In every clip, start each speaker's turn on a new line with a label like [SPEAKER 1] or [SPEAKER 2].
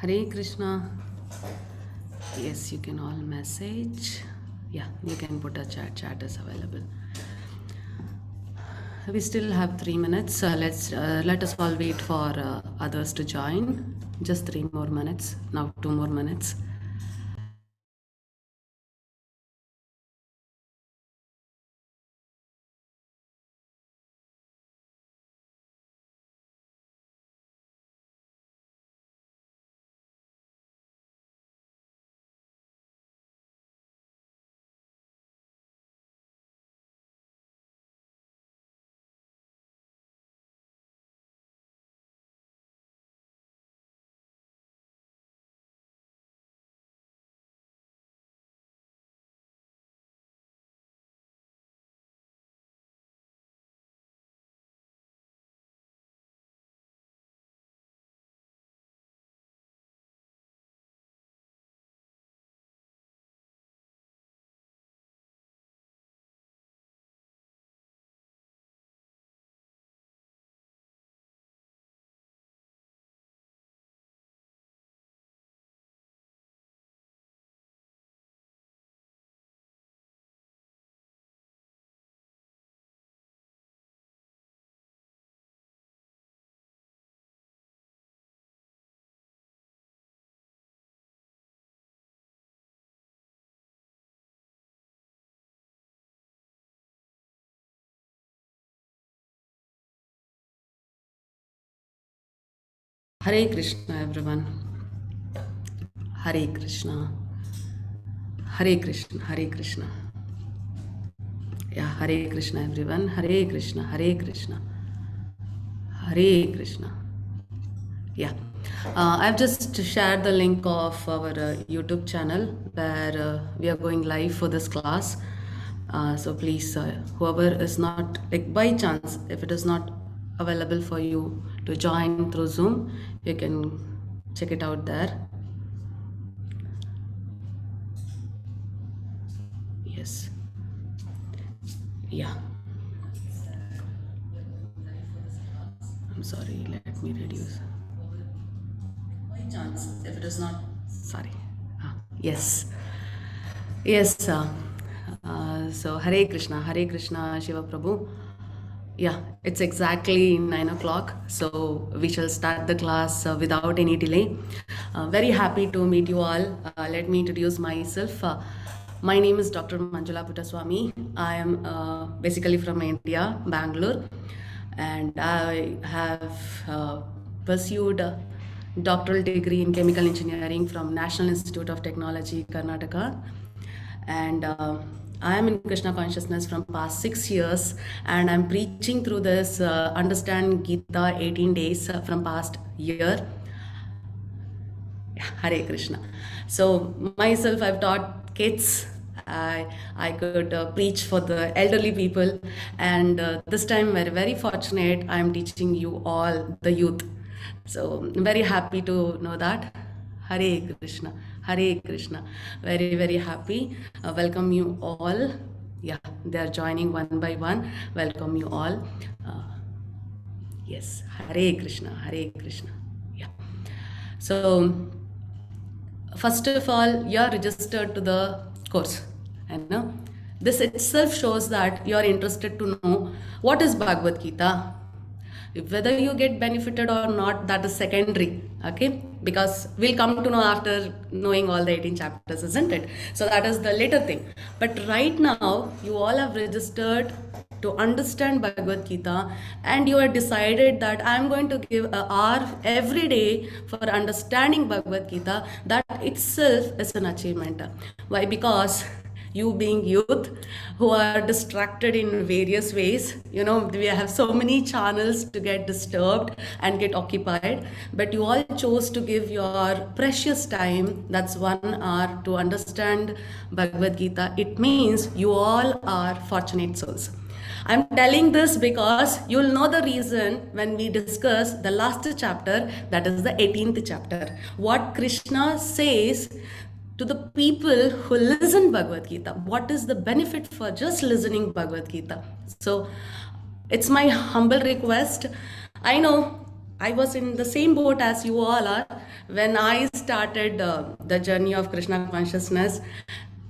[SPEAKER 1] Hare Krishna. Yes, you can all message. Yeah, you can put a chat. Chat is available. We still have 3 minutes. Let us all wait for others to join. Just 3 more minutes. Now 2 more minutes. Hare Krishna, everyone. Hare Krishna. Hare Krishna. Hare Krishna. Yeah, Hare Krishna, everyone. Hare Krishna. Hare Krishna. Hare Krishna. Yeah. I've just shared the link of our YouTube channel where we are going live for this class. So please, whoever is not, like by chance, if it is not available for you to join through Zoom, you can check it out there. Yes. Yeah. I'm sorry. Let me reduce. By chance, if it is not, sorry. Yes. Yes, so Hare Krishna, Shiva Prabhu. Yeah, it's exactly 9 o'clock. So we shall start the class without any delay. Very happy to meet you all. Let me introduce myself. My name is Dr. Manjula Puttaswamy. I am basically from India, Bangalore, and I have pursued a doctoral degree in chemical engineering from National Institute of Technology, Karnataka, and I am in Krishna consciousness from past 6 years, and I'm preaching through this Understand Gita 18 days from past year. Hare Krishna. So myself, I've taught kids. I could preach for the elderly people, and this time we're very fortunate. I'm teaching you all the youth. So I'm very happy to know that. Hare Krishna, Hare Krishna. Very very happy. Welcome you all. Yeah, they are joining one by one. Welcome you all. Uh, yes, Hare Krishna, Hare Krishna. Yeah. So first of all, you're registered to the course, and this itself shows that you're interested to know what is Bhagavad Gita. Whether you get benefited or not, that is secondary, okay? Because we'll come to know after knowing all the 18 chapters, isn't it? So that is the later thing. But right now, you all have registered to understand Bhagavad Gita, and you have decided that I'm going to give an hour every day for understanding Bhagavad Gita. That itself is an achievement. Why? Because you being youth who are distracted in various ways, we have so many channels to get disturbed and get occupied, but you all chose to give your precious time, that's 1 hour, to understand Bhagavad Gita. It means you all are fortunate souls. I'm telling this because you'll know the reason when we discuss the last chapter, that is the 18th chapter. What Krishna says to the people who listen Bhagavad Gita. What is the benefit for just listening Bhagavad Gita? So it's my humble request. I know I was in the same boat as you all are when I started the journey of Krishna consciousness.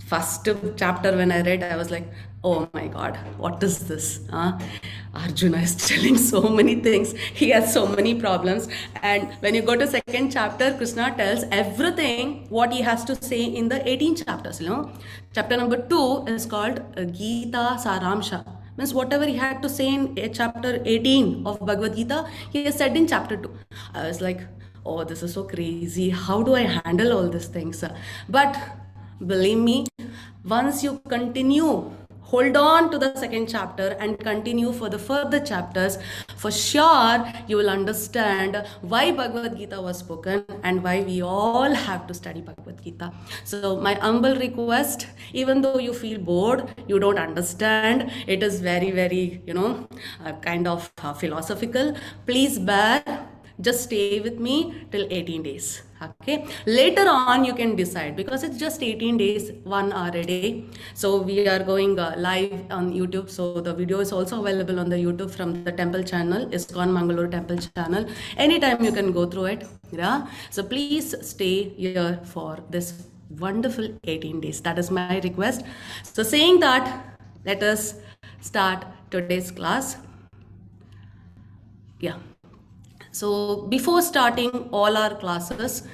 [SPEAKER 1] First chapter when I read, I was like, oh my God, what is this? Arjuna is telling so many things. He has so many problems. And when you go to second chapter, Krishna tells everything what he has to say in the 18 chapters. Chapter number 2 is called Gita Saramsha. Means whatever he had to say in chapter 18 of Bhagavad Gita, he has said in chapter 2. I was like, oh, this is so crazy. How do I handle all these things? But believe me, once you continue, hold on to the second chapter and continue for the further chapters, for sure you will understand why Bhagavad Gita was spoken and why we all have to study Bhagavad Gita. So my humble request, even though you feel bored, you don't understand, it is very, very, kind of philosophical, please bear. Just stay with me till 18 days. Okay, later on you can decide, because it's just 18 days, 1 hour a day. So we are going live on YouTube, so the video is also available on the YouTube from the temple channel, ISKCON Mangalore temple channel. Anytime you can go through it. Yeah, so please stay here for this wonderful 18 days. That is my request. So saying that, let us start today's class. Yeah. So before starting all our classes,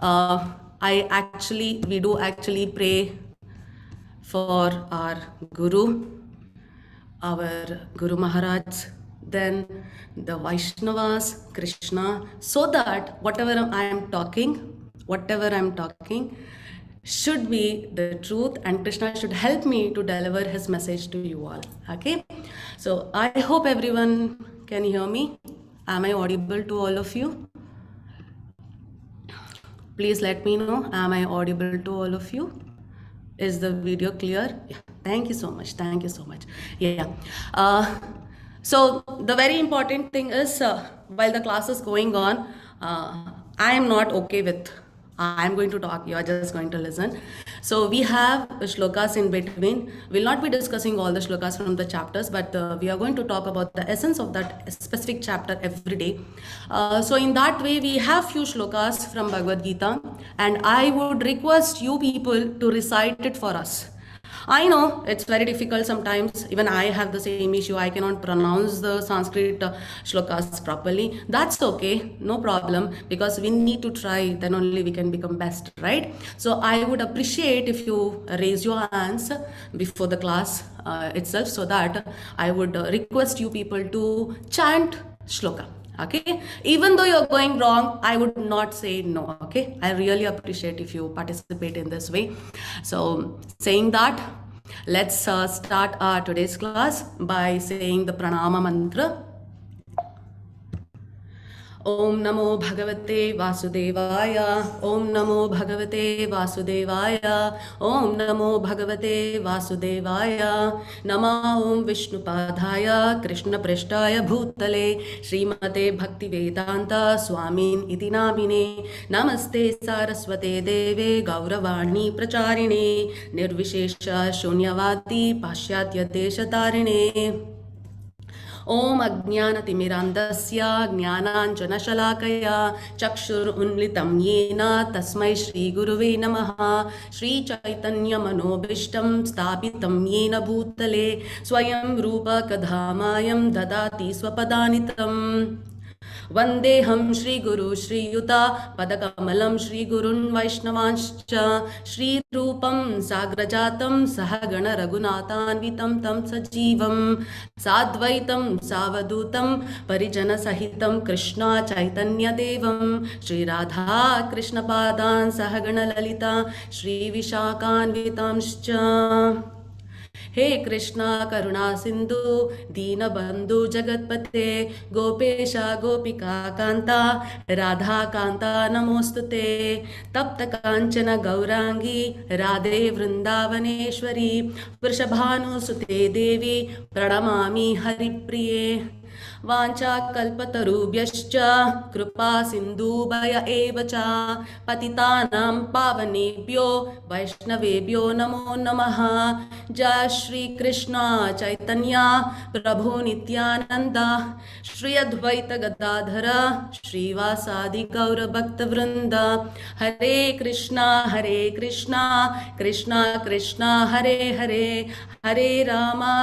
[SPEAKER 1] we do actually pray for our Guru, our Guru Maharaj, then the Vaishnavas, Krishna, so that whatever I'm talking should be the truth, and Krishna should help me to deliver his message to you all. Okay, so I hope everyone can hear me. Am I audible to all of you? Please let me know. Am I audible to all of you? Is the video clear? Yeah. Thank you so much. Thank you so much. Yeah. So the very important thing is, while the class is going on, I am not okay with I'm going to talk, you are just going to listen. So we have shlokas in between. We'll not be discussing all the shlokas from the chapters, but we are going to talk about the essence of that specific chapter every day. So in that way, we have few shlokas from Bhagavad Gita, and I would request you people to recite it for us. I know it's very difficult sometimes. Even I have the same issue. I cannot pronounce the Sanskrit shlokas properly. That's okay, no problem, because we need to try, then only we can become best, right? So I would appreciate if you raise your hands before the class itself, so that I would request you people to chant shloka. Okay, even though you're going wrong, I would not say no. Okay, I really appreciate if you participate in this way. So saying that, let's start our today's class by saying the pranama mantra. Om Namo Bhagavate Vasudevaya. Om Namo Bhagavate Vasudevaya. Om Namo Bhagavate Vasudevaya. Nama Om Vishnupadhaya Krishna Prishtaya Bhutale Srimate Bhaktivedanta Swamin Iti Namine. Namaste Saraswate Deve Gauravani Pracharine Nirvishesha Shunyavati Pashyatya Deshatarine. Om Ajnanatimirandasya Jnananjanashalakaya Chakshurunlitam Yena Tasmai Shri Guruve Namaha. Shri Chaitanya Manobishtam Stapitam Yena Bhutale Swayam Rupa Kadhamayam Dadati Swapadanitam. Vandeham Shri Guru Shri Yuta Padakamalam Shri Gurun Vaishnavanshcha Shri Rupam Sagrajatam Sahagana Raghunathanvitam Tam Sajivam Sadvaitam Savadutam Parijana Sahitam Krishna Chaitanya Devam Shri Radha Krishna Padan Sahagana Lalita Shri Vishakhanvitamshcha. हे कृष्णा करुणा सिंधु दीन बंधु जगतपते गोपेशा गोपिका कांता राधा कांता नमोस्तुते तप्त कांचन गौरांगी राधे वृंदावनेश्वरी वृषभानुसुते देवी प्रणमामि हरिप्रिये. वाञ्छा कल्पतरुभ्यश्च कृपा सिन्धुभय एव च पतितानां पावनेभ्यो वैष्णवेभ्यो नमो नमः। जय श्री कृष्ण चैतन्य प्रभु नित्यानंद श्री अद्वैत गदाधर श्रीवासादि गौर भक्त वृंद। हरे कृष्णा कृष्णा कृष्णा हरे हरे, हरे Rama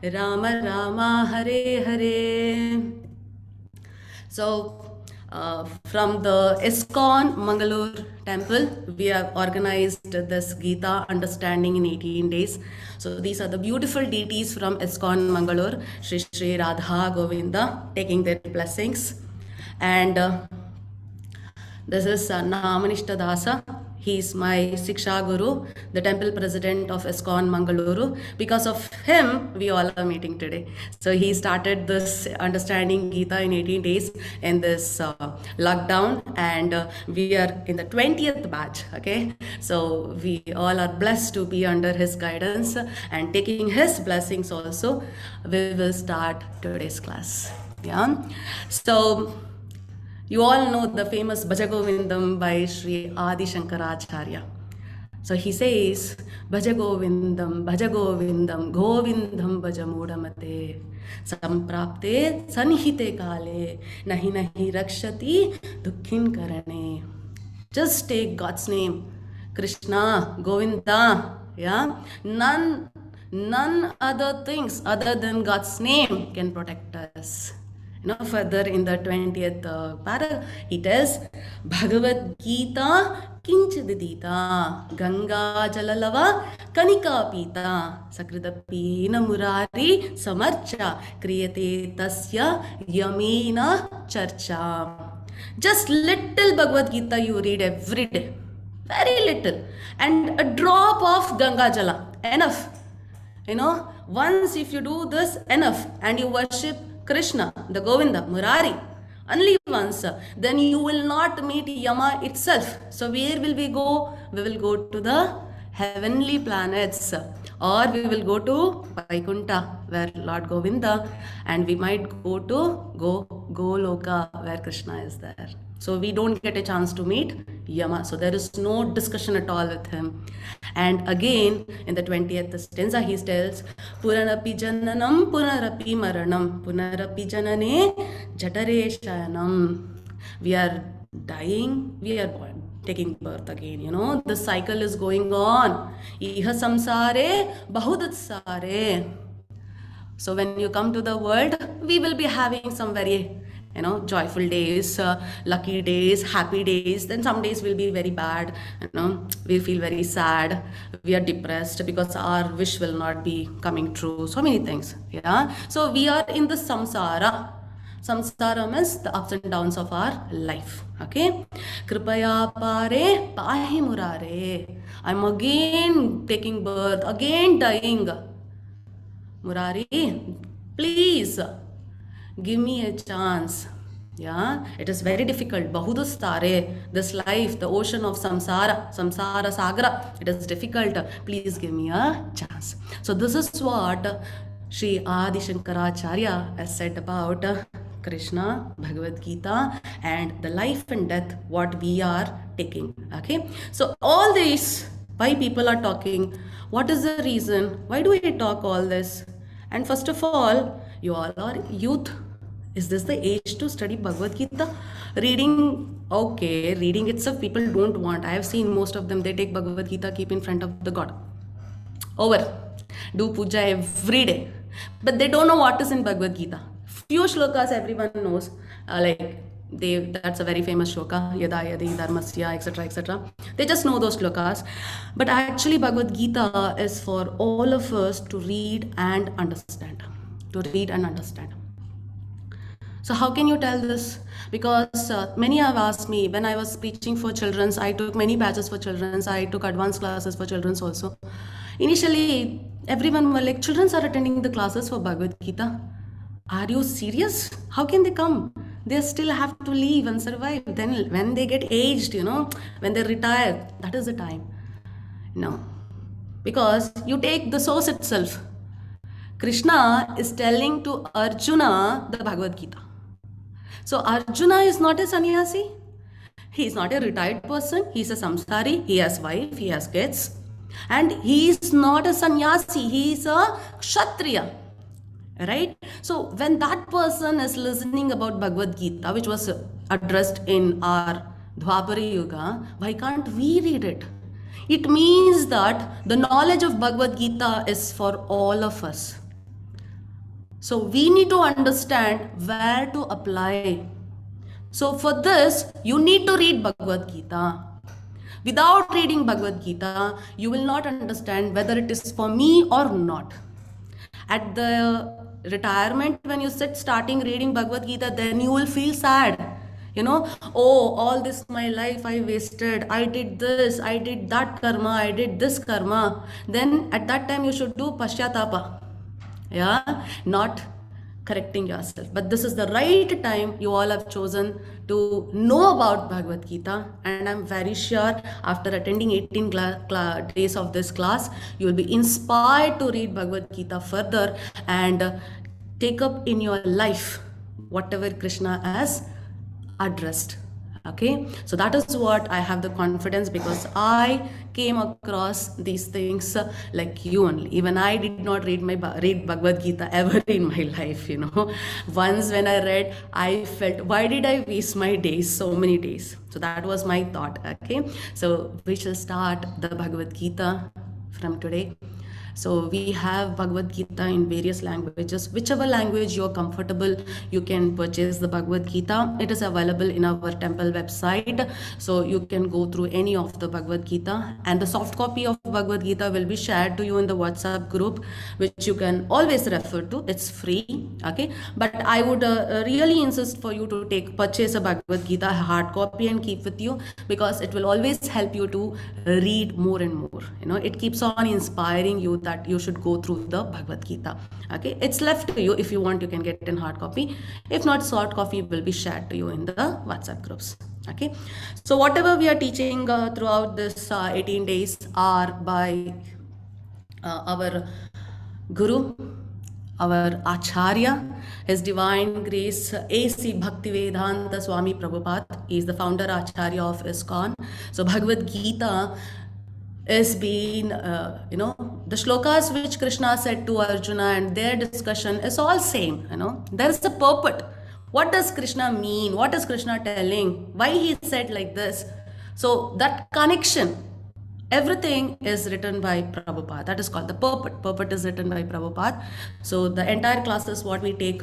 [SPEAKER 1] Ram Rama Hare Hare. So from the ISKCON Mangalore temple, we have organized this Gita understanding in 18 days. So these are the beautiful deities from ISKCON Mangalore, Shri Shri Radha Govinda, taking their blessings. And this is Namanishta Dasa. He is my Siksha Guru, the temple president of ISKCON Mangaluru. Because of him, we all are meeting today. So he started this understanding Gita in 18 days in this lockdown, and we are in the 20th batch. Okay, so we all are blessed to be under his guidance and taking his blessings also. We will start today's class. Yeah, so you all know the famous Bhajagovindam by Sri Adi Shankaracharya. So he says, Bhajagovindam, Govindam Bhajamudamate, Samprapte Sanhite Kale, Nahi Nahi Rakshati Dukhin Karane. Just take God's name, Krishna, Govinda, yeah? None other things other than God's name can protect us. Further in the 20th para, he tells, Bhagavad Gita Kinchidita Ganga Jalalava Kanika Pita Sakridapina Murari Samarcha Kriyate Tasya Yamina Charcha. Just little Bhagavad Gita you read every day, very little, and a drop of Ganga Jala, enough. Once if you do this, enough, and you worship Krishna, the Govinda, Murari, only once, then you will not meet Yama itself. So where will we go? We will go to the heavenly planets, or we will go to Vaikunta, where Lord Govinda, and we might go to Goloka, where Krishna is there. So we don't get a chance to meet Yama. So there is no discussion at all with him. And again, in the 20th stanza, he tells, Puranapi jananam, punarapi maranam, punarapi janane jatare shayanam. We are dying, we are taking birth again. The cycle is going on. Iha samsare bahudatsare. So when you come to the world, we will be having some very joyful days, lucky days, happy days. Then some days will be very bad. We feel very sad. We are depressed because our wish will not be coming true. So many things. Yeah. So we are in the samsara. Samsara means the ups and downs of our life. Okay. Kripaya pare pahi murare. I'm again taking birth, again dying. Murari, please give me a chance. Yeah, it is very difficult. Bahudastare, this life, the ocean of samsara sagara, it is difficult. Please give me a chance. So this is what Sri Adi Shankaracharya has said about Krishna, Bhagavad Gita, and the life and death, what we are taking. Okay, so all these, why people are talking, what is the reason, why do we talk all this? And first of all, you all are youth. Is this the age to study Bhagavad Gita? Reading, okay, reading itself people don't want. I have seen most of them, they take Bhagavad Gita, keep in front of the God. Over. Do puja every day. But they don't know what is in Bhagavad Gita. Few shlokas everyone knows, that's a very famous shloka, yada yadi dharmasya, etc. They just know those shlokas. But actually Bhagavad Gita is for all of us to read and understand. So how can you tell this? Because many have asked me, when I was preaching for children, I took many batches for children, I took advanced classes for children also. Initially, everyone were like, children are attending the classes for Bhagavad Gita. Are you serious? How can they come? They still have to live and survive. Then when they get aged, when they retire, that is the time. No. Because you take the source itself. Krishna is telling to Arjuna the Bhagavad Gita. So Arjuna is not a sannyasi. He is not a retired person. He is a samsari. He has wife. He has kids. And he is not a sannyasi. He is a kshatriya. Right? So when that person is listening about Bhagavad Gita, which was addressed in our Dwapara Yuga, why can't we read it? It means that the knowledge of Bhagavad Gita is for all of us. So we need to understand where to apply. So for this, you need to read Bhagavad Gita. Without reading Bhagavad Gita, you will not understand whether it is for me or not. At the retirement, when you sit starting reading Bhagavad Gita, then you will feel sad. Oh, all this my life I wasted. I did this, I did that karma, I did this karma. Then at that time you should do pashyatapa. Yeah, not correcting yourself. But this is the right time you all have chosen to know about Bhagavad Gita, and I'm very sure after attending 18 days of this class, you will be inspired to read Bhagavad Gita further and take up in your life whatever Krishna has addressed. Okay, so that is what I have the confidence, because I came across these things like you only. Even I did not read Bhagavad Gita ever in my life. Once when I read, I felt, why did I waste my days, so many days? So that was my thought. Okay, so we shall start the Bhagavad Gita from today. So we have Bhagavad Gita in various languages. Whichever language you're comfortable, you can purchase the Bhagavad Gita. It is available in our temple website. So you can go through any of the Bhagavad Gita. And the soft copy of Bhagavad Gita will be shared to you in the WhatsApp group, which you can always refer to. It's free. Okay. But I would really insist for you to purchase a Bhagavad Gita hard copy and keep with you, because it will always help you to read more and more. It keeps on inspiring you that you should go through the Bhagavad Gita. Okay, it's left to you. If you want, you can get it in hard copy. If not, soft copy will be shared to you in the WhatsApp groups. Okay, so whatever we are teaching throughout this 18 days are by our Guru, our Acharya, His Divine Grace A.C. Bhaktivedanta Swami Prabhupada. He is the founder Acharya of ISKCON. So Bhagavad Gita is being, the shlokas which Krishna said to Arjuna and their discussion is all same. There is a purport. What does Krishna mean? What is Krishna telling? Why he said like this? So that connection, everything is written by Prabhupada. That is called the purport. Purport is written by Prabhupada. So the entire classes what we take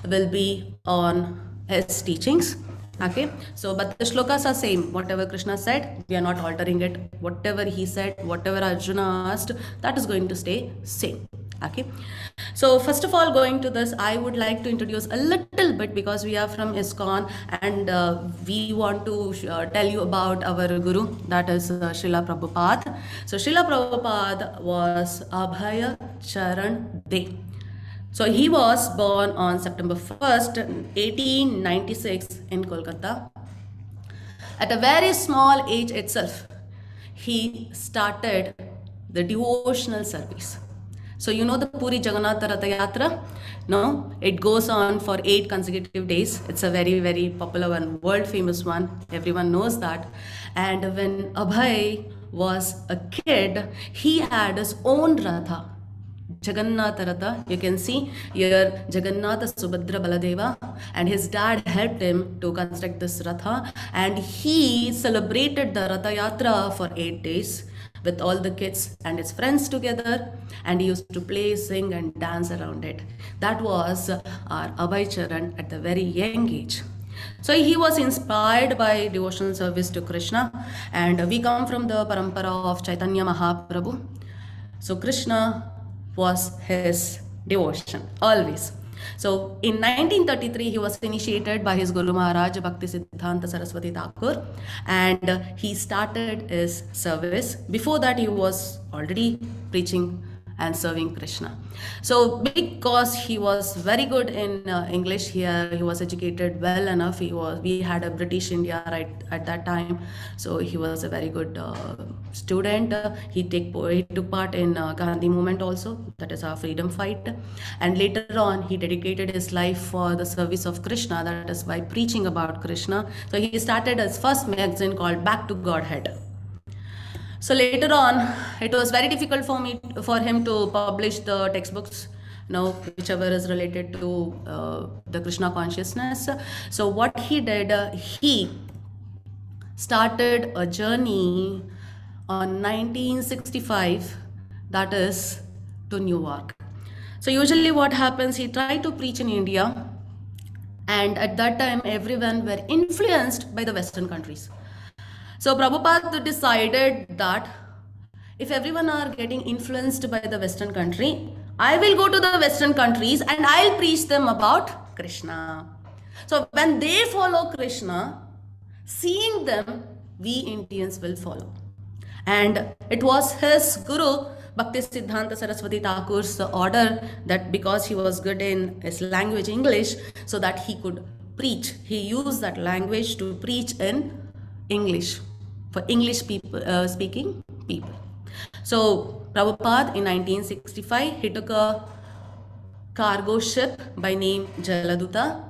[SPEAKER 1] will be on his teachings. Okay, so but the shlokas are same. Whatever Krishna said, we are not altering it. Whatever he said, whatever Arjuna asked, that is going to stay same. Okay, so first of all, going to this, I would like to introduce a little bit, because we are from ISKCON and we want to tell you about our Guru, that is Srila Prabhupada. So Srila Prabhupada was Abhaya Charan De. So he was born on September 1st, 1896 in Kolkata. At a very small age itself, he started the devotional service. So the Puri Jagannath Ratha Yatra? No, it goes on for 8 consecutive days. It's a very, very popular one, world famous one. Everyone knows that. And when Abhay was a kid, he had his own Ratha. Jagannath Ratha, you can see here Jagannatha Subhadra Baladeva, and his dad helped him to construct this Ratha, and he celebrated the Ratha Yatra for 8 days with all the kids and his friends together, and he used to play, sing and dance around it. That was our Abhay Charan at the very young age. So he was inspired by devotional service to Krishna, and we come from the parampara of Chaitanya Mahaprabhu. So Krishna was his devotion always. So in 1933 he was initiated by his Guru Maharaj Bhakti Siddhanta Saraswati Thakur, and he started his service. Before that he was already preaching and serving Krishna. So because he was very good in English, he was educated well enough. We had a British India right at that time, so he was a very good student. He took part in Gandhi movement also, that is our freedom fight, and later on he dedicated his life for the service of Krishna, that is by preaching about Krishna. So he started his first magazine called Back to Godhead. So later on, it was very difficult for him to publish the textbooks, whichever is related to the Krishna consciousness. So what he did, he started a journey on 1965, that is to New York. So usually what happens, he tried to preach in India, and at that time everyone were influenced by the Western countries. So Prabhupada decided that if everyone are getting influenced by the Western country, I will go to the Western countries and I'll preach them about Krishna. So when they follow Krishna, seeing them, we Indians will follow. And it was his Guru Bhakti Siddhanta Saraswati Thakur's order that because he was good in his language English, so that he could preach. He used that language to preach in English for English speaking people. So Prabhupada in 1965, he took a cargo ship by name Jaladuta,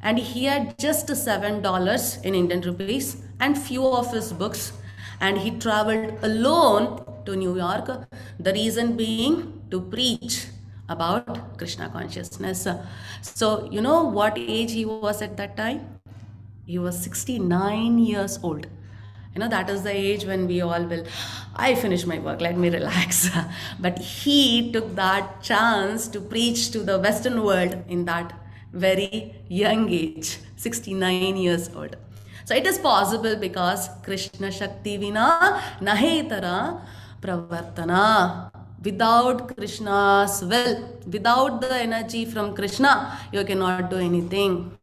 [SPEAKER 1] and he had just $7 in Indian rupees and few of his books, and he traveled alone to New York, the reason being to preach about Krishna consciousness. So you know what age he was at that time? He was 69 years old. That is the age when we all will, I finish my work, let me relax. But he took that chance to preach to the Western world in that very young age, 69 years old. So it is possible because Krishna Shakti Vina Nahe Tara Pravartana. Without Krishna's will, without the energy from Krishna, you cannot do anything.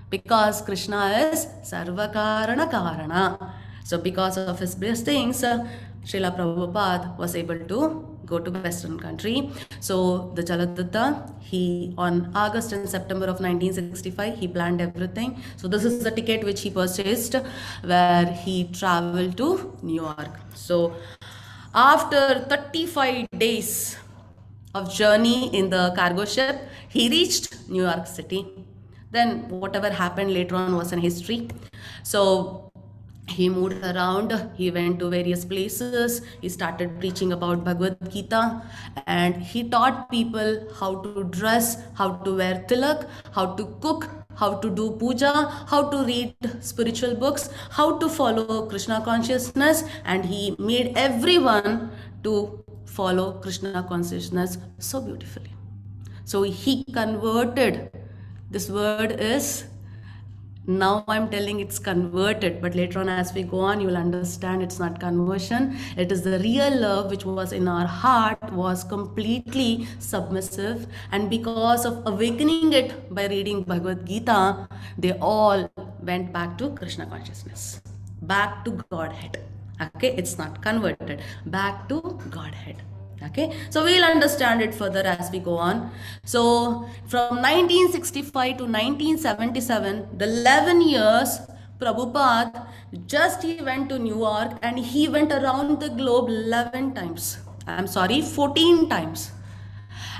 [SPEAKER 1] Because Krishna is Sarva Karana Karana. So because of his blessings, Srila Prabhupada was able to go to Western country. So the Jaladuta, he on August and September of 1965, he planned everything. So this is the ticket which he purchased, where he traveled to New York. So after 35 days of journey in the cargo ship, he reached New York City. Then whatever happened later on was in history. So he moved around, he went to various places, he started preaching about Bhagavad Gita, and he taught people how to dress, how to wear tilak, how to cook, how to do puja, how to read spiritual books, how to follow Krishna consciousness, and he made everyone to follow Krishna consciousness so beautifully. So he converted. This word is, now I'm telling it's converted, but later on as we go on, you will understand it's not conversion. It is the real love which was in our heart was completely submissive, and because of awakening it by reading Bhagavad Gita, they all went back to Krishna consciousness, back to Godhead. Okay, it's not converted, back to Godhead. Okay, so we'll understand it further as we go on. So from 1965 to 1977, the 11 years, Prabhupada he went to New York and he went around the globe 14 times.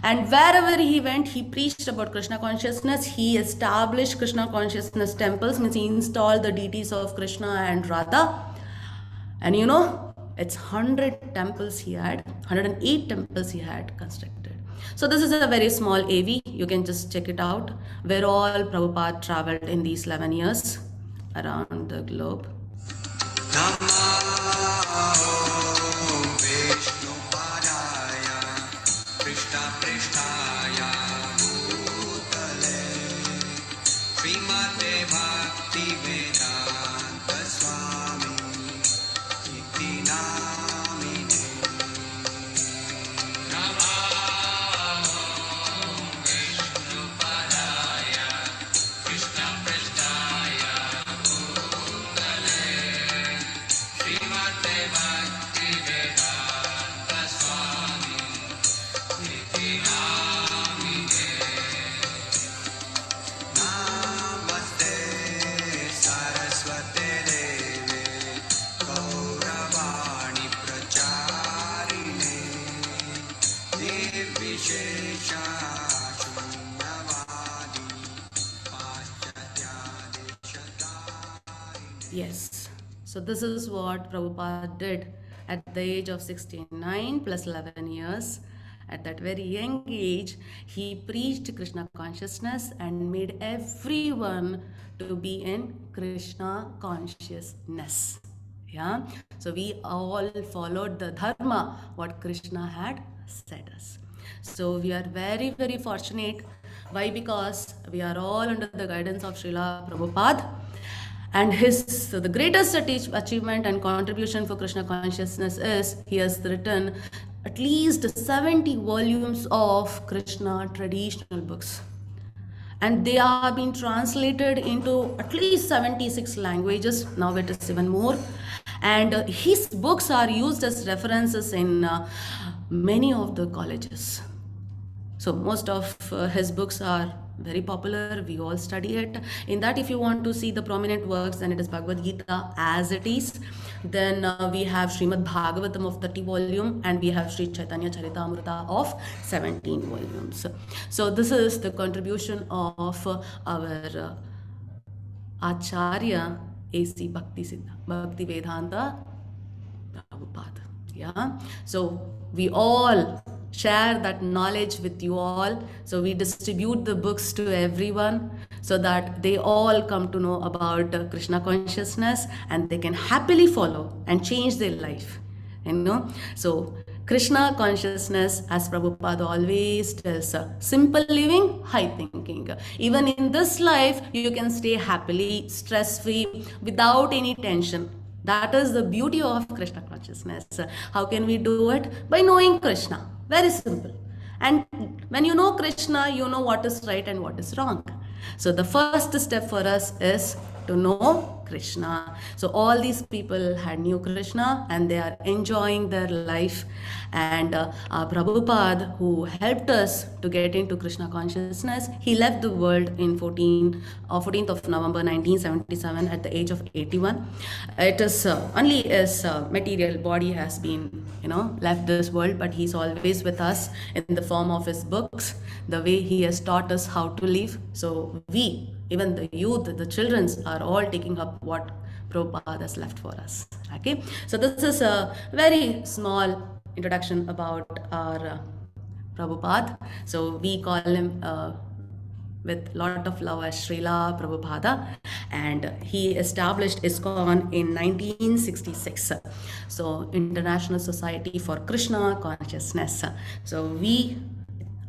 [SPEAKER 1] And wherever he went, he preached about Krishna consciousness. He established Krishna consciousness temples, means he installed the deities of Krishna and Radha. And it's 100 temples he had, 108 temples he had constructed. So this is a very small AV, you can just check it out, where all Prabhupada traveled in these 11 years around the globe.
[SPEAKER 2] Krishna
[SPEAKER 1] Yes. So this is what Prabhupada did at the age of 69 plus 11 years. At that very young age, he preached Krishna consciousness and made everyone to be in Krishna consciousness. Yeah. So we all followed the dharma, what Krishna had said us. So we are very, very fortunate. Why? Because we are all under the guidance of Srila Prabhupada, and his so the greatest achievement and contribution for Krishna consciousness is he has written at least 70 volumes of Krishna traditional books, and they are being translated into at least 76 languages. Now it is even more, and his books are used as references in many of the colleges. So most of his books are very popular. We all study it. In that, if you want to see the prominent works, then it is Bhagavad Gita as it is. Then we have Srimad Bhagavatam of 30 volume, and we have Sri Chaitanya Charitamrita of 17 volumes. So this is the contribution of our Acharya A.C. Bhakti Vedanta Prabhupada. Yeah. So we all share that knowledge with you all. So we distribute the books to everyone so that they all come to know about Krishna consciousness and they can happily follow and change their life. So Krishna consciousness, as Prabhupada always tells, simple living, high thinking. Even in this life, you can stay happily, stress-free, without any tension. That is the beauty of Krishna consciousness. How can we do it? By knowing Krishna. Very simple. And when you know Krishna, you know what is right and what is wrong. So the first step for us is to know Krishna. So all these people had knew Krishna and they are enjoying their life. And Prabhupada, who helped us to get into Krishna consciousness, he left the world in 14th of November 1977 at the age of 81. It is only his material body has been, left this world, but he's always with us in the form of his books, the way he has taught us how to live. So we, even the youth, the children, are all taking up what Prabhupada has left for us. Okay, so this is a very small introduction about our Prabhupada. So we call him with lot of love as Srila Prabhupada, and he established ISKCON in 1966. So International Society for Krishna Consciousness. So we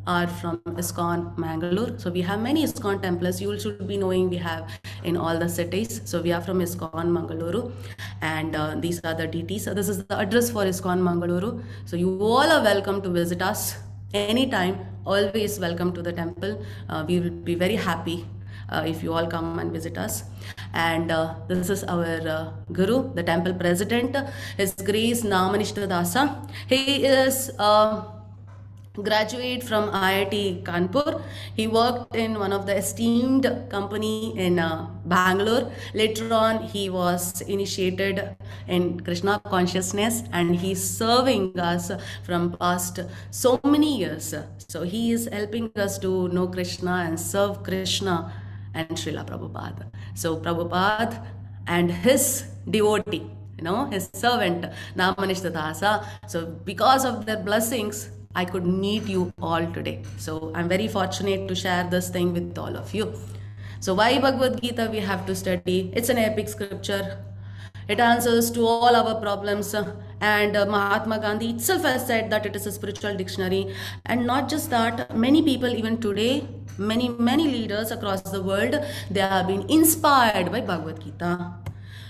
[SPEAKER 1] are from ISKCON Mangalore. So we have many ISKCON temples. You should be knowing we have in all the cities. So we are from ISKCON Mangaluru, and these are the deities. So this is the address for ISKCON Mangaluru. So you all are welcome to visit us anytime. Always welcome to the temple. We will be very happy if you all come and visit us. And this is our Guru, the temple president, His Grace Namanishta Dasa. He is graduate from IIT Kanpur. He worked in one of the esteemed company in Bangalore. Later on, he was initiated in Krishna consciousness, and he's serving us from past so many years. So he is helping us to know Krishna and serve Krishna and Srila Prabhupada. So Prabhupada and his devotee, his servant Namanishta Dasa. So because of their blessings, I could meet you all today. So I'm very fortunate to share this thing with all of you. So why Bhagavad Gita we have to study? It's an epic scripture. It answers to all our problems. And Mahatma Gandhi itself has said that it is a spiritual dictionary. And not just that, many people even today, many leaders across the world, they have been inspired by Bhagavad Gita.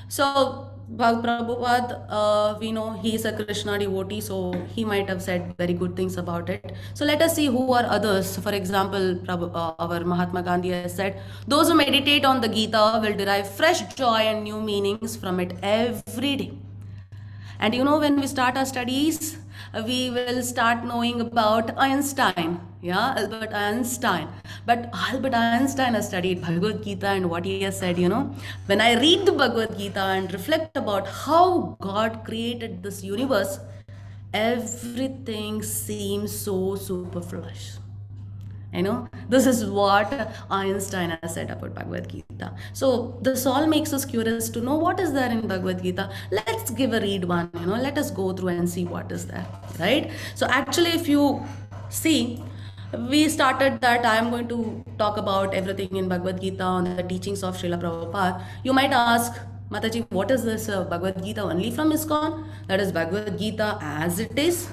[SPEAKER 1] So Prabhupada, we know he is a Krishna devotee, so he might have said very good things about it. So let us see who are others. For example, our Mahatma Gandhi has said, those who meditate on the Gita will derive fresh joy and new meanings from it every day. And when we start our studies, we will start knowing about Einstein, Albert Einstein. But Albert Einstein has studied Bhagavad Gita, and what he has said, when I read the Bhagavad Gita and reflect about how God created this universe, everything seems so superfluous. I know this is what Einstein has said about Bhagavad Gita. So this all makes us curious to know what is there in Bhagavad Gita. Let's give a read one, let us go through and see what is there, right? So actually, if you see, we started that I am going to talk about everything in Bhagavad Gita on the teachings of Srila Prabhupada. You might ask, Mataji, what is this Bhagavad Gita only from ISKCON? That is Bhagavad Gita as it is.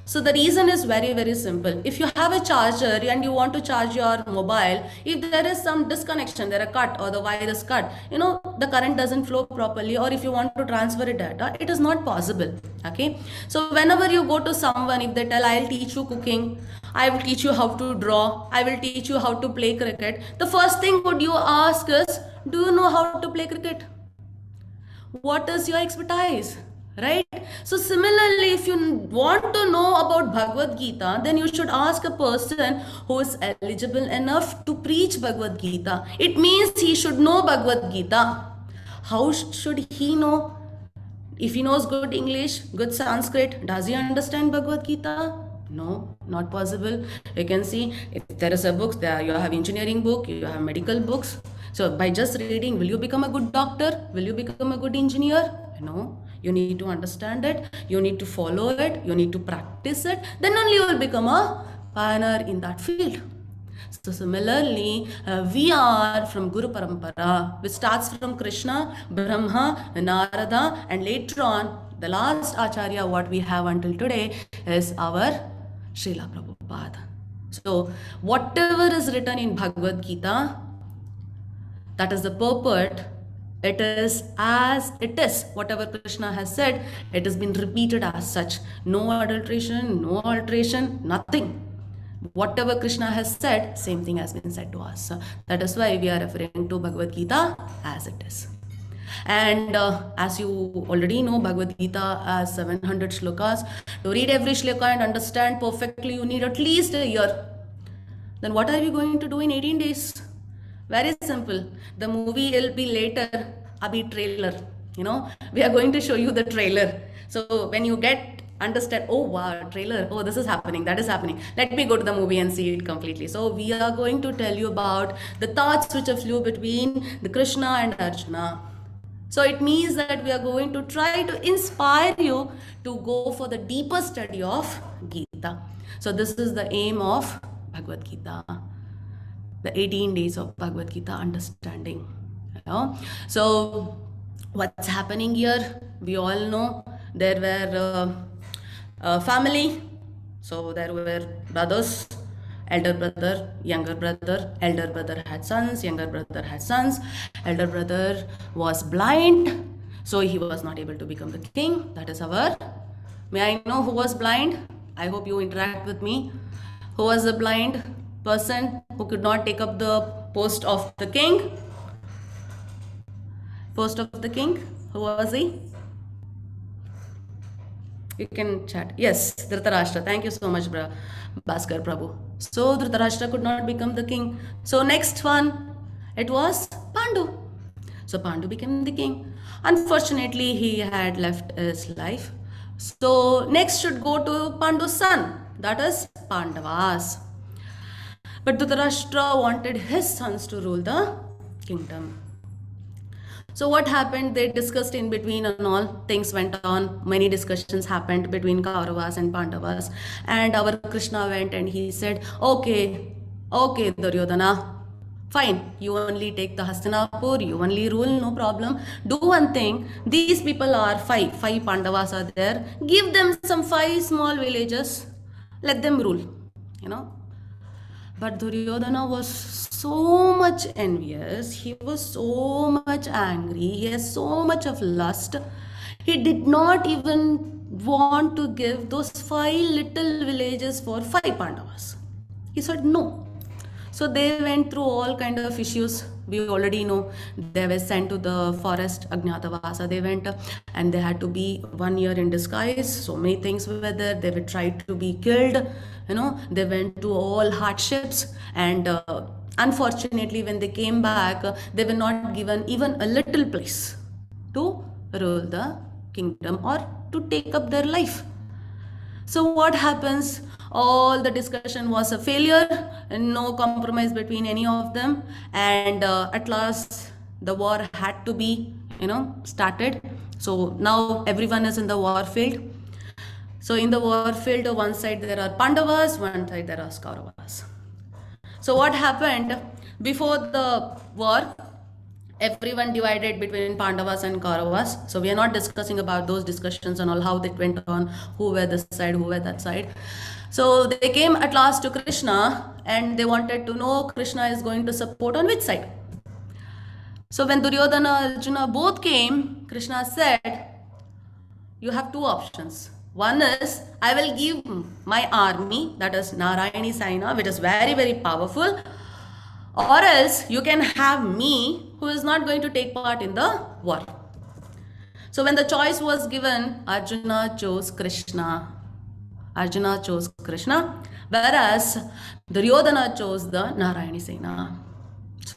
[SPEAKER 1] So the reason is very, very simple. If you have a charger and you want to charge your mobile, if there is some disconnection, there a cut or the wire is cut, the current doesn't flow properly, or if you want to transfer a data, it is not possible. Okay. So whenever you go to someone, if they tell, I'll teach you cooking, I will teach you how to draw, I will teach you how to play cricket, the first thing would you ask is, do you know how to play cricket? What is your expertise? Right? So similarly, if you want to know about Bhagavad Gita, then you should ask a person who is eligible enough to preach Bhagavad Gita. It means he should know Bhagavad Gita. How should he know? If he knows good English, good Sanskrit, does he understand Bhagavad Gita? No, not possible. You can see if there is a book, there you have engineering book, you have medical books. So by just reading, will you become a good doctor? Will you become a good engineer? No. You need to understand it, you need to follow it, you need to practice it, then only you will become a pioneer in that field. So similarly, we are from Guru Parampara, which starts from Krishna, Brahma, Narada, and later on, the last Acharya what we have until today is our Srila Prabhupada. So whatever is written in Bhagavad Gita, that is the purport. It is as it is. Whatever Krishna has said, it has been repeated as such. No adulteration, no alteration, nothing. Whatever Krishna has said, same thing has been said to us. That is why we are referring to Bhagavad Gita as it is. And as you already know, Bhagavad Gita has 700 shlokas. To read every shloka and understand perfectly, you need at least a year. Then what are you going to do in 18 days? Very simple. The movie will be later. Abhi trailer. We are going to show you the trailer. So when you understand, oh wow, trailer, oh this is happening, that is happening. Let me go to the movie and see it completely. So we are going to tell you about the thoughts which flew between the Krishna and Arjuna. So it means that we are going to try to inspire you to go for the deeper study of Gita. So this is the aim of Bhagavad Gita. The 18 days of Bhagavad Gita understanding. So what's happening here? We all know there were a family. So there were brothers, elder brother, younger brother. Elder brother had sons, younger brother had sons. Elder brother was blind, so he was not able to become the king. That is our. May I know who was blind? I hope you interact with me. Who was the blind person who could not take up the post of the king? Post of the king. Who was he? You can chat. Yes, Dhritarashtra. Thank you so much, Bhaskar Prabhu. So Dhritarashtra could not become the king. So next one, it was Pandu. So Pandu became the king. Unfortunately, he had left his life. So next should go to Pandu's son. That is Pandavas. But Dhritarashtra wanted his sons to rule the kingdom. So what happened? They discussed in between and all. Things went on. Many discussions happened between Kauravas and Pandavas. And our Krishna went and he said, okay, Duryodhana, fine. You only take the Hastinapur. You only rule, no problem. Do one thing. These people are five Pandavas are there. Give them some 5 small villages. Let them rule, But Duryodhana was so much envious, he was so much angry, he has so much of lust. He did not even want to give those 5 little villages for 5 Pandavas. He said no. So they went through all kind of issues. We already know they were sent to the forest, Ajnatavasa. They went and they had to be 1 year in disguise. So many things were there. They were tried to be killed. They went to all hardships. And unfortunately, when they came back, they were not given even a little place to rule the kingdom or to take up their life. So what happens? All the discussion was a failure, and no compromise between any of them. And at last, the war had to be, started. So now everyone is in the war field. So in the war field, one side there are Pandavas, one side there are Kauravas. So what happened before the war? Everyone divided between Pandavas and Kauravas. So we are not discussing about those discussions and all, how they went on, who were this side, who were that side. So they came at last to Krishna and they wanted to know Krishna is going to support on which side. So when Duryodhana and Arjuna both came, Krishna said, you have two options. One is, I will give my army, that is Narayani Saina, which is very, very powerful, or else you can have me, who is not going to take part in the war. So when the choice was given, Arjuna chose Krishna. Arjuna chose Krishna, whereas Duryodhana chose the Narayani Sena.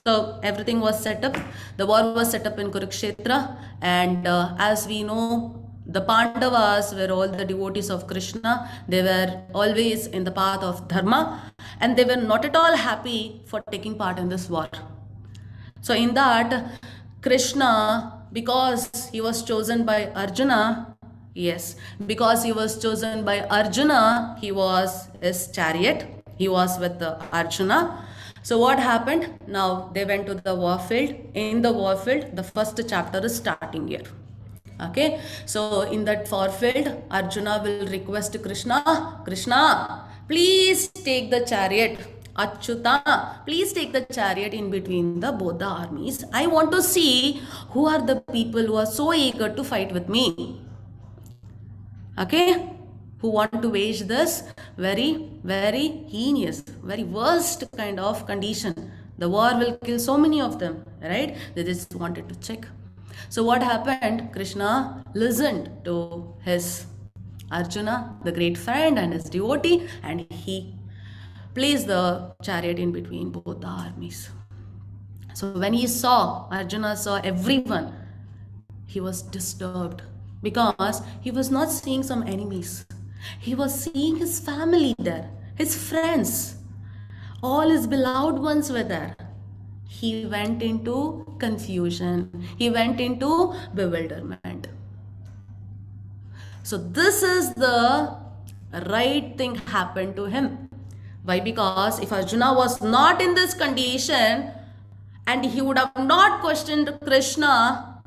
[SPEAKER 1] So everything was set up. The war was set up in Kurukshetra, and as we know, the Pandavas were all the devotees of Krishna. They were always in the path of Dharma, and they were not at all happy for taking part in this war. So in that, Krishna, because he was chosen by Arjuna, yes, because he was chosen by Arjuna, he was his chariot, he was with Arjuna. So what happened? Now they went to the war field. In the war field, the first chapter is starting here. Okay, so in that war field, Arjuna will request Krishna, Krishna, please take the chariot. Achyuta, please take the chariot in between the both the armies. I want to see who are the people who are so eager to fight with me. Okay, who want to wage this very, very heinous, very worst kind of condition. The war will kill so many of them, right? They just wanted to check. So what happened? Krishna listened to his Arjuna, the great friend and his devotee, and he placed the chariot in between both the armies. So when he saw, Arjuna saw everyone, he was disturbed because he was not seeing some enemies. He was seeing his family there, his friends, all his beloved ones were there. He went into confusion. He went into bewilderment. So this is the right thing happened to him. Why? Because if Arjuna was not in this condition and he would have not questioned Krishna,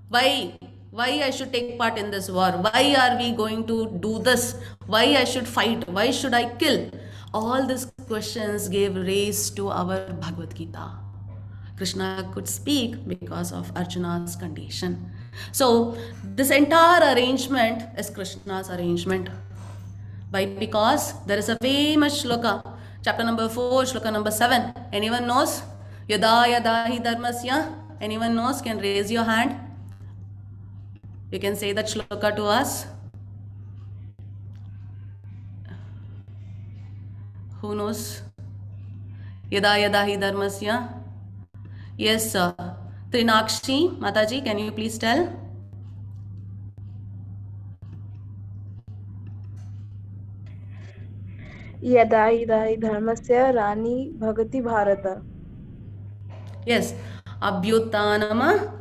[SPEAKER 1] why I should take part in this war? Why are we going to do this? Why I should fight? Why should I kill? All these questions gave rise to our Bhagavad Gita. Krishna could speak because of Arjuna's condition. So this entire arrangement is Krishna's arrangement. Why? Because there is a famous shloka, chapter number 4, shloka number 7. Anyone knows? Yada yada hi dharmasya. Anyone knows? Can raise your hand. You can say that shloka to us. Who knows? Yada yada hi dharmasya. Yes, sir. Trinakshi, Mataji, can you please tell?
[SPEAKER 2] यदा यदा हि धर्मस्य रानी भगति Bharat.
[SPEAKER 1] Yes. Abhyutanama.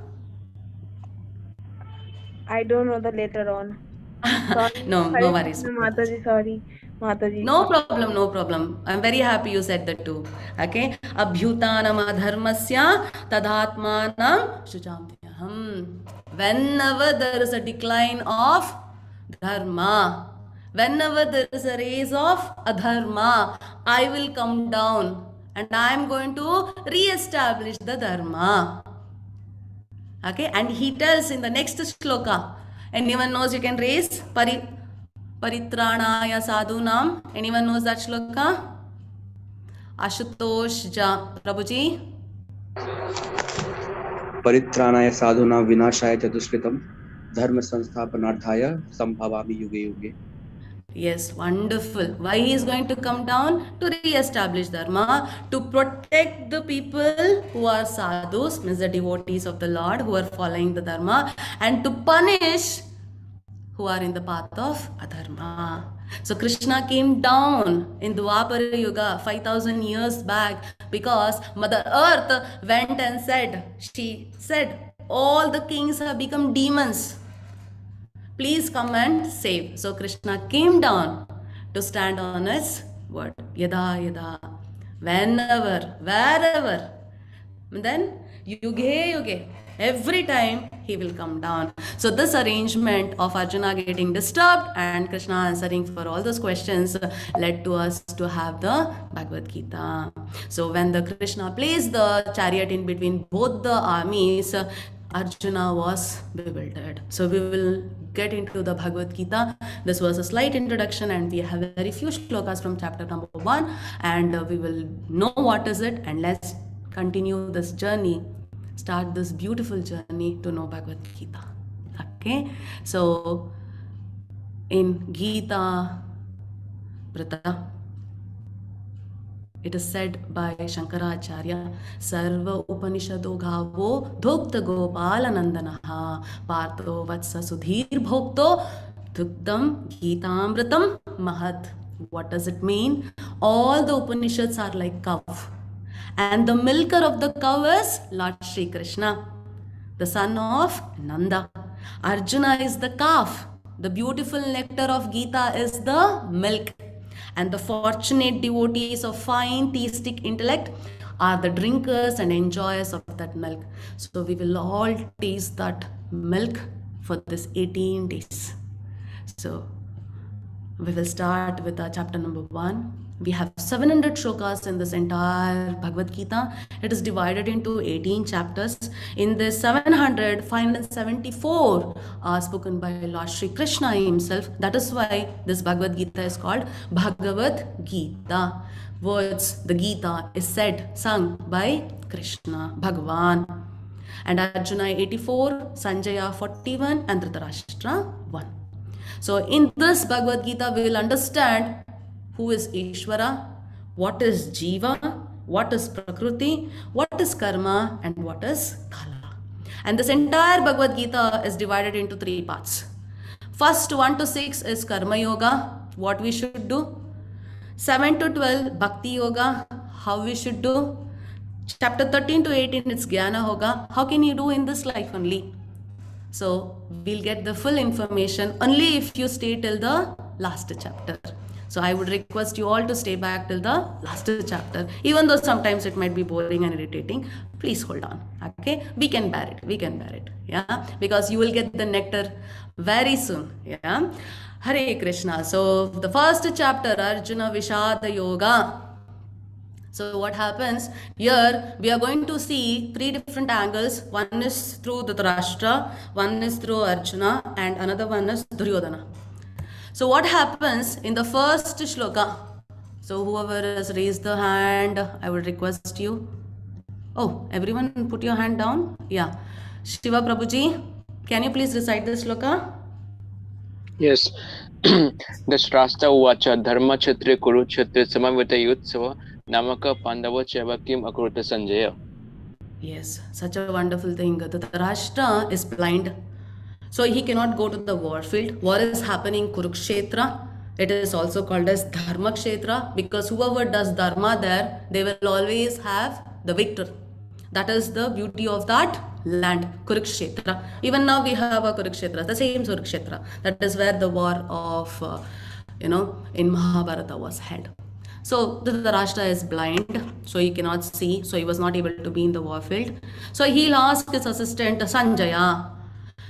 [SPEAKER 2] I don't know the later on. Sorry.
[SPEAKER 1] No worries.
[SPEAKER 2] Mataji, sorry. Mataji.
[SPEAKER 1] No problem. I'm very happy you said that too. Okay. Abhyutanama dharmasya tadatmanam shujamtyaham. Whenever there is a decline of dharma, whenever there is a rise of adharma, I will come down and I am going to re-establish the dharma. Okay, and he tells in the next shloka, anyone knows, you can raise Paritranaya sadhunam. Anyone knows that shloka? Ashutosh Prabhuji.
[SPEAKER 3] Paritranaya sadhunam vinashaya chatusritam dharma sansthapanarthaya sambhavami yuge yuge.
[SPEAKER 1] Yes, wonderful. Why he is going to come down? To re-establish dharma, to protect the people who are sadhus, means the devotees of the Lord who are following the dharma, and to punish who are in the path of adharma. So Krishna came down in Dwapara Yuga 5000 years back because Mother Earth went and she said, all the kings have become demons. Please come and save. So Krishna came down to stand on his word. Yada yada. Whenever, wherever. And then yuge yuge. Every time he will come down. So this arrangement of Arjuna getting disturbed and Krishna answering for all those questions led to us to have the Bhagavad Gita. So when the Krishna placed the chariot in between both the armies, Arjuna was bewildered. So we will get into the Bhagavad Gita. This was a slight introduction and we have very few shlokas from chapter number 1 and we will know what is it, and let's continue this journey, start this beautiful journey to know Bhagavad Gita. Okay, so in Gita Prata, it is said by Shankaracharya, Sarva Upanishado Ghavo Dhokta Gopalanandanaha Partho Vatsa Sudhir Bhokto Dukdam Gitamritam Mahat. What does it mean? All the Upanishads are like cow, and the milker of the cow is Lord Shri Krishna, the son of Nanda. Arjuna is the calf. The beautiful nectar of Gita is the milk. And the fortunate devotees of fine theistic intellect are the drinkers and enjoyers of that milk. So we will all taste that milk for this 18 days. So we will start with chapter number 1. We have 700 shlokas in this entire Bhagavad Gita. It is divided into 18 chapters. In this 700, 574 are spoken by Lord Shri Krishna himself. That is why this Bhagavad Gita is called Bhagavad Gita. Words, the Gita is said, sung by Krishna, Bhagavan. And Arjuna 84, Sanjaya 41 and Dhritarashtra 1. So in this Bhagavad Gita, we will understand who is Ishvara, what is Jiva, what is Prakriti, what is Karma, and what is Kala. And this entire Bhagavad Gita is divided into 3 parts. First 1 to 6 is Karma Yoga, what we should do. 7 to 12, Bhakti Yoga, how we should do. Chapter 13 to 18, it's Jnana Yoga, how can you do in this life only. So we'll get the full information only if you stay till the last chapter. So I would request you all to stay back till the last chapter. Even though sometimes it might be boring and irritating, please hold on. Okay, we can bear it. We can bear it. Yeah, because you will get the nectar very soon. Yeah, Hare Krishna. So the first chapter, Arjuna Vishada Yoga. So what happens here, we are going to see 3 different angles. One is through Dhritarashtra, one is through Arjuna, and another one is Duryodhana. So what happens in the first shloka? So whoever has raised the hand, I would request you. Oh, everyone put your hand down. Yeah. Shiva Prabhuji, can you please recite this shloka?
[SPEAKER 4] Yes. Dhritarashtra uvacha dharma kshetre kurukshetre samaveta yutsava namaka pandava chaiva kim akurta Sanjaya.
[SPEAKER 1] Yes, such a wonderful thing. Dhritarashtra is blind. So he cannot go to the war field. War is happening Kurukshetra. It is also called as Dharma Kshetra because whoever does Dharma there, they will always have the victor. That is the beauty of that land, Kurukshetra. Even now we have a Kurukshetra, the same Kurukshetra. That is where the war of, in Mahabharata was held. So Dhritarashtra is blind, so he cannot see, so he was not able to be in the war field. So he'll ask his assistant Sanjaya.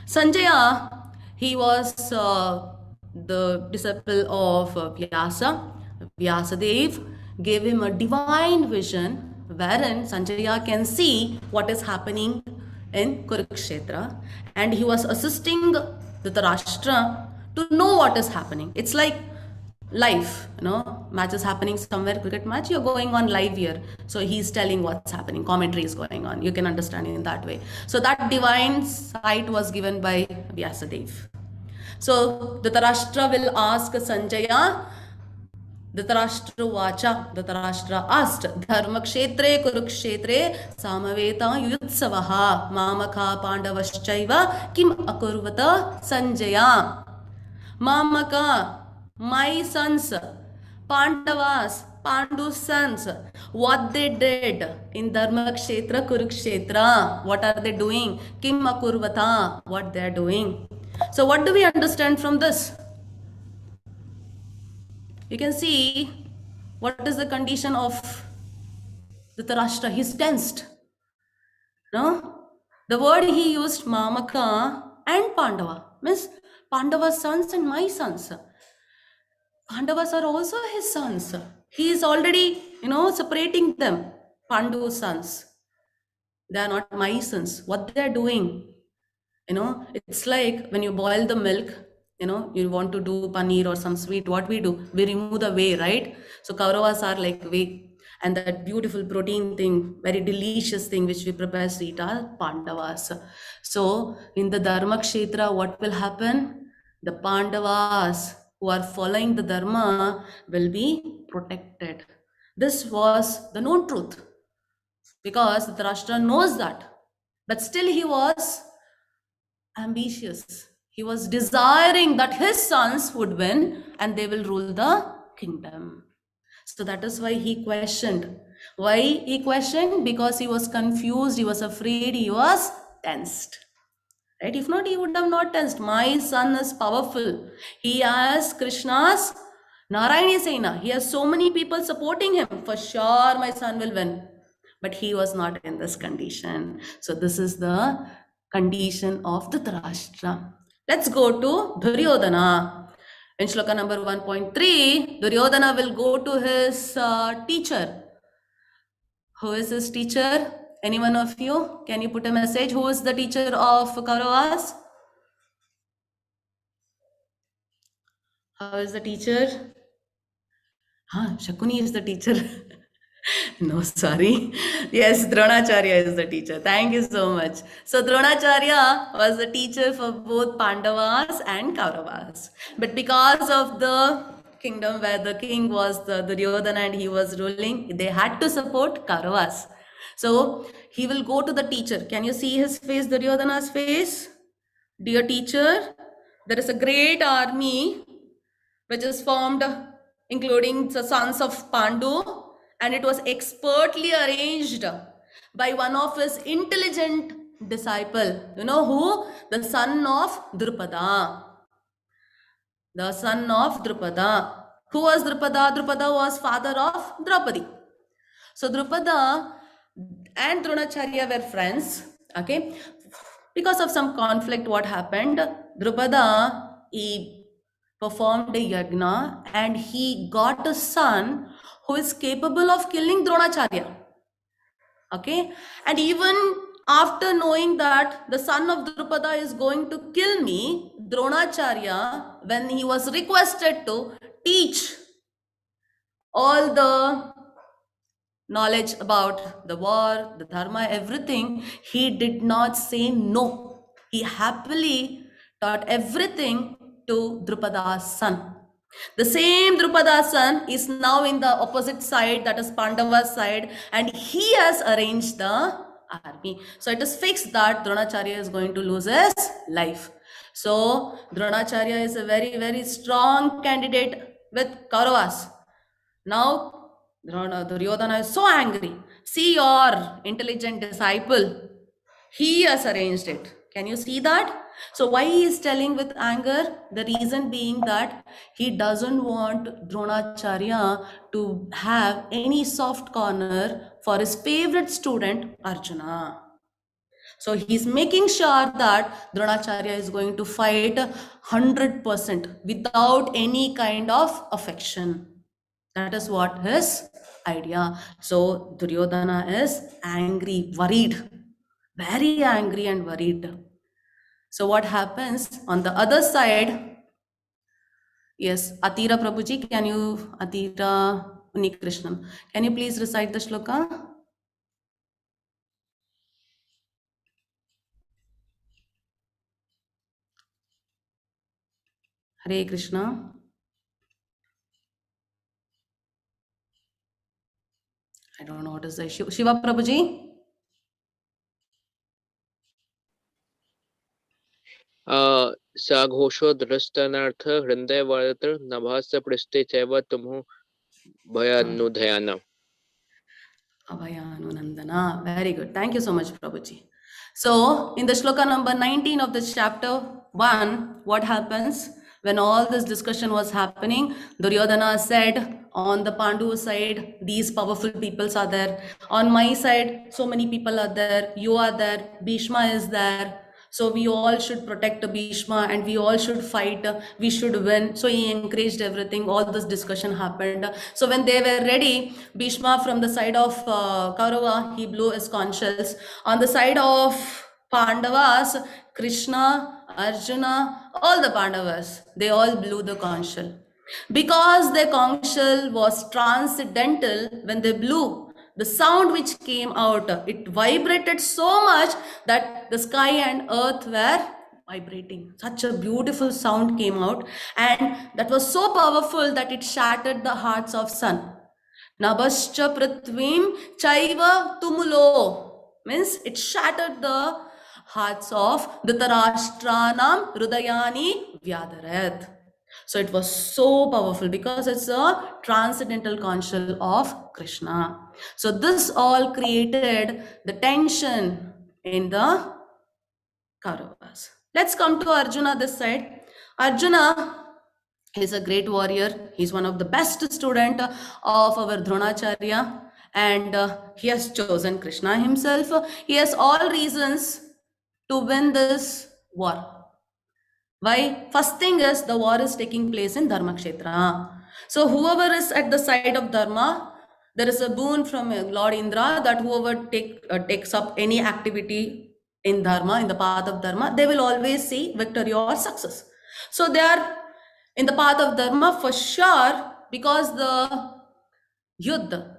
[SPEAKER 1] Sanjaya, he was the disciple of Vyasa. Vyasadev gave him a divine vision wherein Sanjaya can see what is happening in Kurukshetra, and he was assisting Dhritarashtra to know what is happening. It's like live, match is happening somewhere, cricket match, you're going on live here. So he's telling what's happening, commentary is going on. You can understand it in that way. So that divine sight was given by Vyasadev. So Dhritarashtra will ask Sanjaya, Dhritarashtra vacha, Dhritarashtra asked, Dharma kshetre kurukshetre samaveta yutsavaha mamaka pandavaschaiva kim akurvata Sanjaya. Mamaka, my sons, Pandavas, Pandu's sons, what they did in Dharma Kshetra, Kurukshetra, what are they doing? Kim Akurvata, what they are doing. So what do we understand from this? You can see what is the condition of Dhritarashtra. He's tensed. No? The word he used, Mamaka and Pandava, means Pandava's sons and my sons. Pandavas are also his sons. He is already, separating them. Pandu's sons. They are not my sons. What they are doing, it's like when you boil the milk, you want to do paneer or some sweet. What we do, we remove the whey, right? So Kauravas are like whey. And that beautiful protein thing, very delicious thing which we prepare sweet are Pandavas. So in the Dharma Kshetra, what will happen? The Pandavas who are following the Dharma will be protected. This was the known truth because Dhritarashtra knows that. But still he was ambitious. He was desiring that his sons would win and they will rule the kingdom. So that is why he questioned. Why he questioned? Because he was confused, he was afraid, he was tensed. Right? If not, he would have not tensed. My son is powerful. He has Krishna's Narayani Sena. He has so many people supporting him. For sure, my son will win. But he was not in this condition. So this is the condition of the Dhritarashtra. Let's go to Duryodhana. In shloka number 1.3, Duryodhana will go to his teacher. Who is his teacher? Any one of you? Can you put a message? Who is the teacher of Kauravas? How is the teacher? Shakuni is the teacher. No, sorry. Yes, Dronacharya is the teacher. Thank you so much. So Dronacharya was the teacher for both Pandavas and Kauravas. But because of the kingdom where the king was the Duryodhana and he was ruling, they had to support Kauravas. So he will go to the teacher. Can you see his face, Duryodhana's face? Dear teacher, there is a great army which is formed, including the sons of Pandu, and it was expertly arranged by one of his intelligent disciple. You know who? The son of Drupada. The son of Drupada. Who was Drupada? Drupada was father of Draupadi. So Drupada and Dronacharya were friends. Okay. Because of some conflict, what happened? Drupada, he performed a yagna and he got a son who is capable of killing Dronacharya. Okay. And even after knowing that the son of Drupada is going to kill me, Dronacharya, when he was requested to teach all the knowledge about the war, the dharma, everything, he did not say no. He happily taught everything to Drupada's son. The same Drupada's son is now in the opposite side, that is Pandava's side, and he has arranged the army. So it is fixed that Dronacharya is going to lose his life. So Dronacharya is a very, very strong candidate with Kauravas. Now Duryodhana is so angry. See your intelligent disciple. He has arranged it. Can you see that? So why he is telling with anger? The reason being that he doesn't want Dronacharya to have any soft corner for his favorite student Arjuna. So he's making sure that Dronacharya is going to fight 100% without any kind of affection. That is what his idea. So Duryodhana is angry, worried, very angry and worried. So what happens on the other side? Yes, Atira Prabhuji, can you, Atira Unikrishnan, can you please recite the shloka? Hare Krishna. I don't know what is the issue. Shiva Prabhuji?
[SPEAKER 4] साघोषो दृष्टनार्थ हृदय वर्तर नभास पृष्ठे चैव तुमो भयानुदयाना.
[SPEAKER 1] Abhayanunandana. Very good. Thank you so much, Prabhuji. So, in the shloka number 19 of this chapter 1, what happens when all this discussion was happening? Duryodhana said, on the Pandu side, these powerful peoples are there. On my side, so many people are there. You are there. Bhishma is there. So we all should protect Bhishma and we all should fight. We should win. So he encouraged everything. All this discussion happened. So when they were ready, Bhishma from the side of Kaurava, he blew his conch shells. On the side of Pandavas, Krishna, Arjuna, all the Pandavas, they all blew the conch shell. Because their conch shell was transcendental, when they blew, the sound which came out, it vibrated so much that the sky and earth were vibrating. Such a beautiful sound came out, and that was so powerful that it shattered the hearts of sun. Nabascha prithvim chaiva tumulo, means it shattered the hearts of Dhritarashtranam Hrudayani Vyadarat. So it was so powerful because it's a transcendental conch shell of Krishna. So this all created the tension in the Kauravas. Let's come to Arjuna this side. Arjuna is a great warrior. He's one of the best student of our Dronacharya, and he has chosen Krishna himself. He has all reasons to win this war. Why? First thing is the war is taking place in Dharma Kshetra. So whoever is at the side of Dharma, there is a boon from Lord Indra that whoever takes up any activity in Dharma, in the path of Dharma, they will always see victory or success. So they are in the path of Dharma for sure, because the Yuddha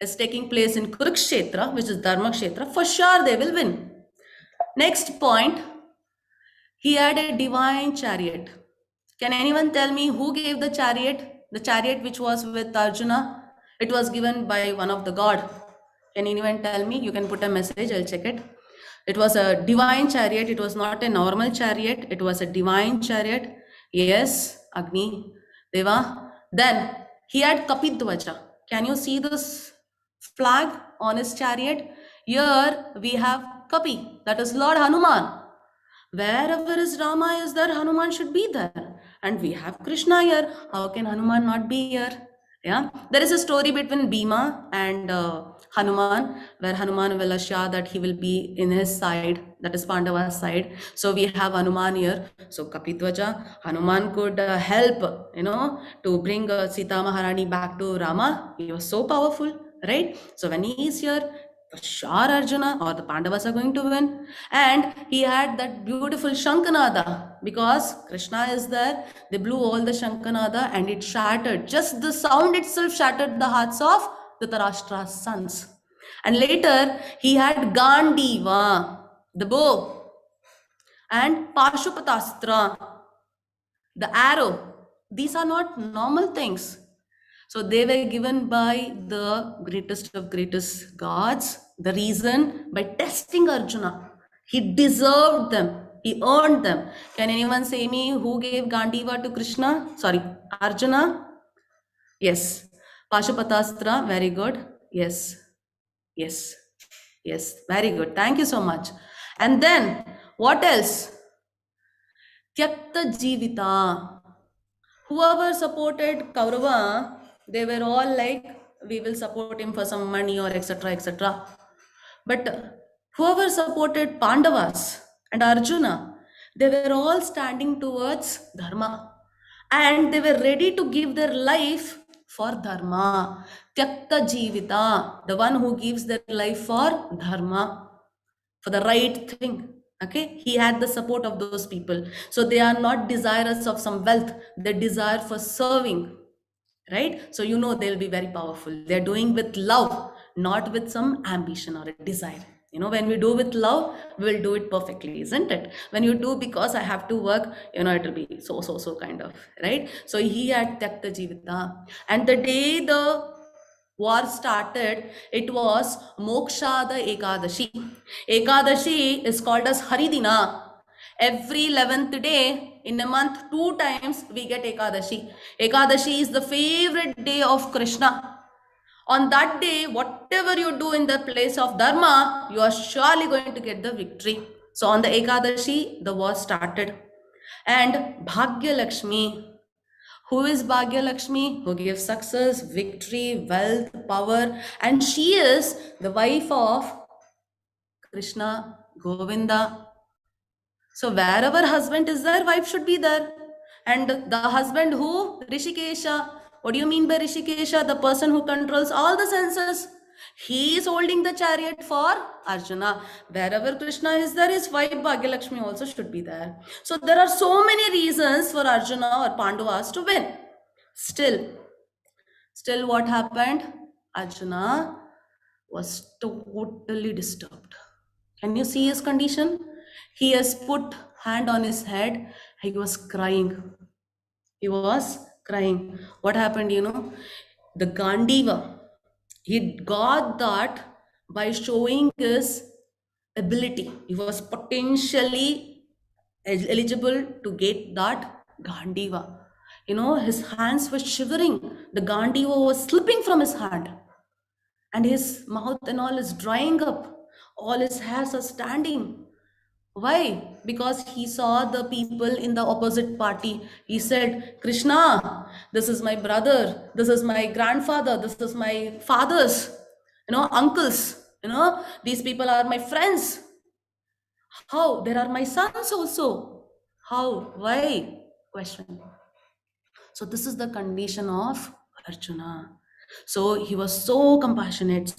[SPEAKER 1] is taking place in Kurukshetra, which is Dharma Kshetra, for sure they will win. Next point, he had a divine chariot. Can anyone tell me who gave the chariot? The chariot which was with Arjuna, it was given by one of the god. Can anyone tell me? You can put a message, I'll check it. It was a divine chariot. It was not a normal chariot. It was a divine chariot. Yes, Agni, Deva. Then he had Kapidvaja. Can you see this flag on his chariot? Here we have Kapi, that is Lord Hanuman. Wherever is Rama is there, Hanuman should be there. And we have Krishna here. How can Hanuman not be here? Yeah, there is a story between Bhima and Hanuman, where Hanuman will assure that he will be in his side, that is Pandava's side. So we have Hanuman here. So Kapidvaja, Hanuman could help, to bring Sita Maharani back to Rama. He was so powerful, right? So when he is here, for sure Arjuna or the Pandavas are going to win. And he had that beautiful Shankanada, because Krishna is there. They blew all the Shankanada and it shattered. Just the sound itself shattered the hearts of the Dhritarashtra's sons. And later he had Gandiva, the bow, and Pashupatastra, the arrow. These are not normal things. So they were given by the greatest of greatest gods. The reason, by testing Arjuna. He deserved them. He earned them. Can anyone say me who gave Gandiva to Krishna? Sorry, Arjuna? Yes. Pashupatastra, very good. Yes. Yes. Yes, very good. Thank you so much. And then, what else? Tyakta Jivita. Whoever supported Kaurava, they were all like, we will support him for some money or etc. etc. But whoever supported Pandavas and Arjuna, they were all standing towards Dharma. And they were ready to give their life for Dharma. Tyakta Jivita, the one who gives their life for Dharma, for the right thing. Okay, he had the support of those people. So they are not desirous of some wealth, they desire for serving, right? So they'll be very powerful. They're doing with love, not with some ambition or a desire. When we do with love, we will do it perfectly, isn't it? When you do because I have to work, it will be so kind of, right? So he had Tyakta Jivita. And the day the war started, it was Mokshada Ekadashi. Ekadashi is called as Haridina. Every 11th day in a month, 2 times we get Ekadashi. Ekadashi is the favorite day of Krishna. On that day, whatever you do in the place of Dharma, you are surely going to get the victory. So on the Ekadashi, the war started. And Bhagya Lakshmi. Who is Bhagya Lakshmi? Who gives success, victory, wealth, power. And she is the wife of Krishna, Govinda. So wherever husband is there, wife should be there. And the husband who? Rishikesha. What do you mean by Rishikesha? The person who controls all the senses. He is holding the chariot for Arjuna. Wherever Krishna is there, his wife Bhagyalakshmi also should be there. So there are so many reasons for Arjuna or Pandavas to win. Still what happened? Arjuna was totally disturbed. Can you see his condition? He has put hand on his head. He was crying. He was crying. What happened, you know? The Gandiva, he got that by showing his ability. He was potentially eligible to get that Gandiva. You know, his hands were shivering. The Gandiva was slipping from his hand. And his mouth and all is drying up. All his hairs are standing. Why? Because he saw the people in the opposite party. He said, Krishna, this is my brother, this is my grandfather, this is my father's, uncles, these people are my friends. How? There are my sons also. How? Why? Question. So this is the condition of Arjuna. So he was so compassionate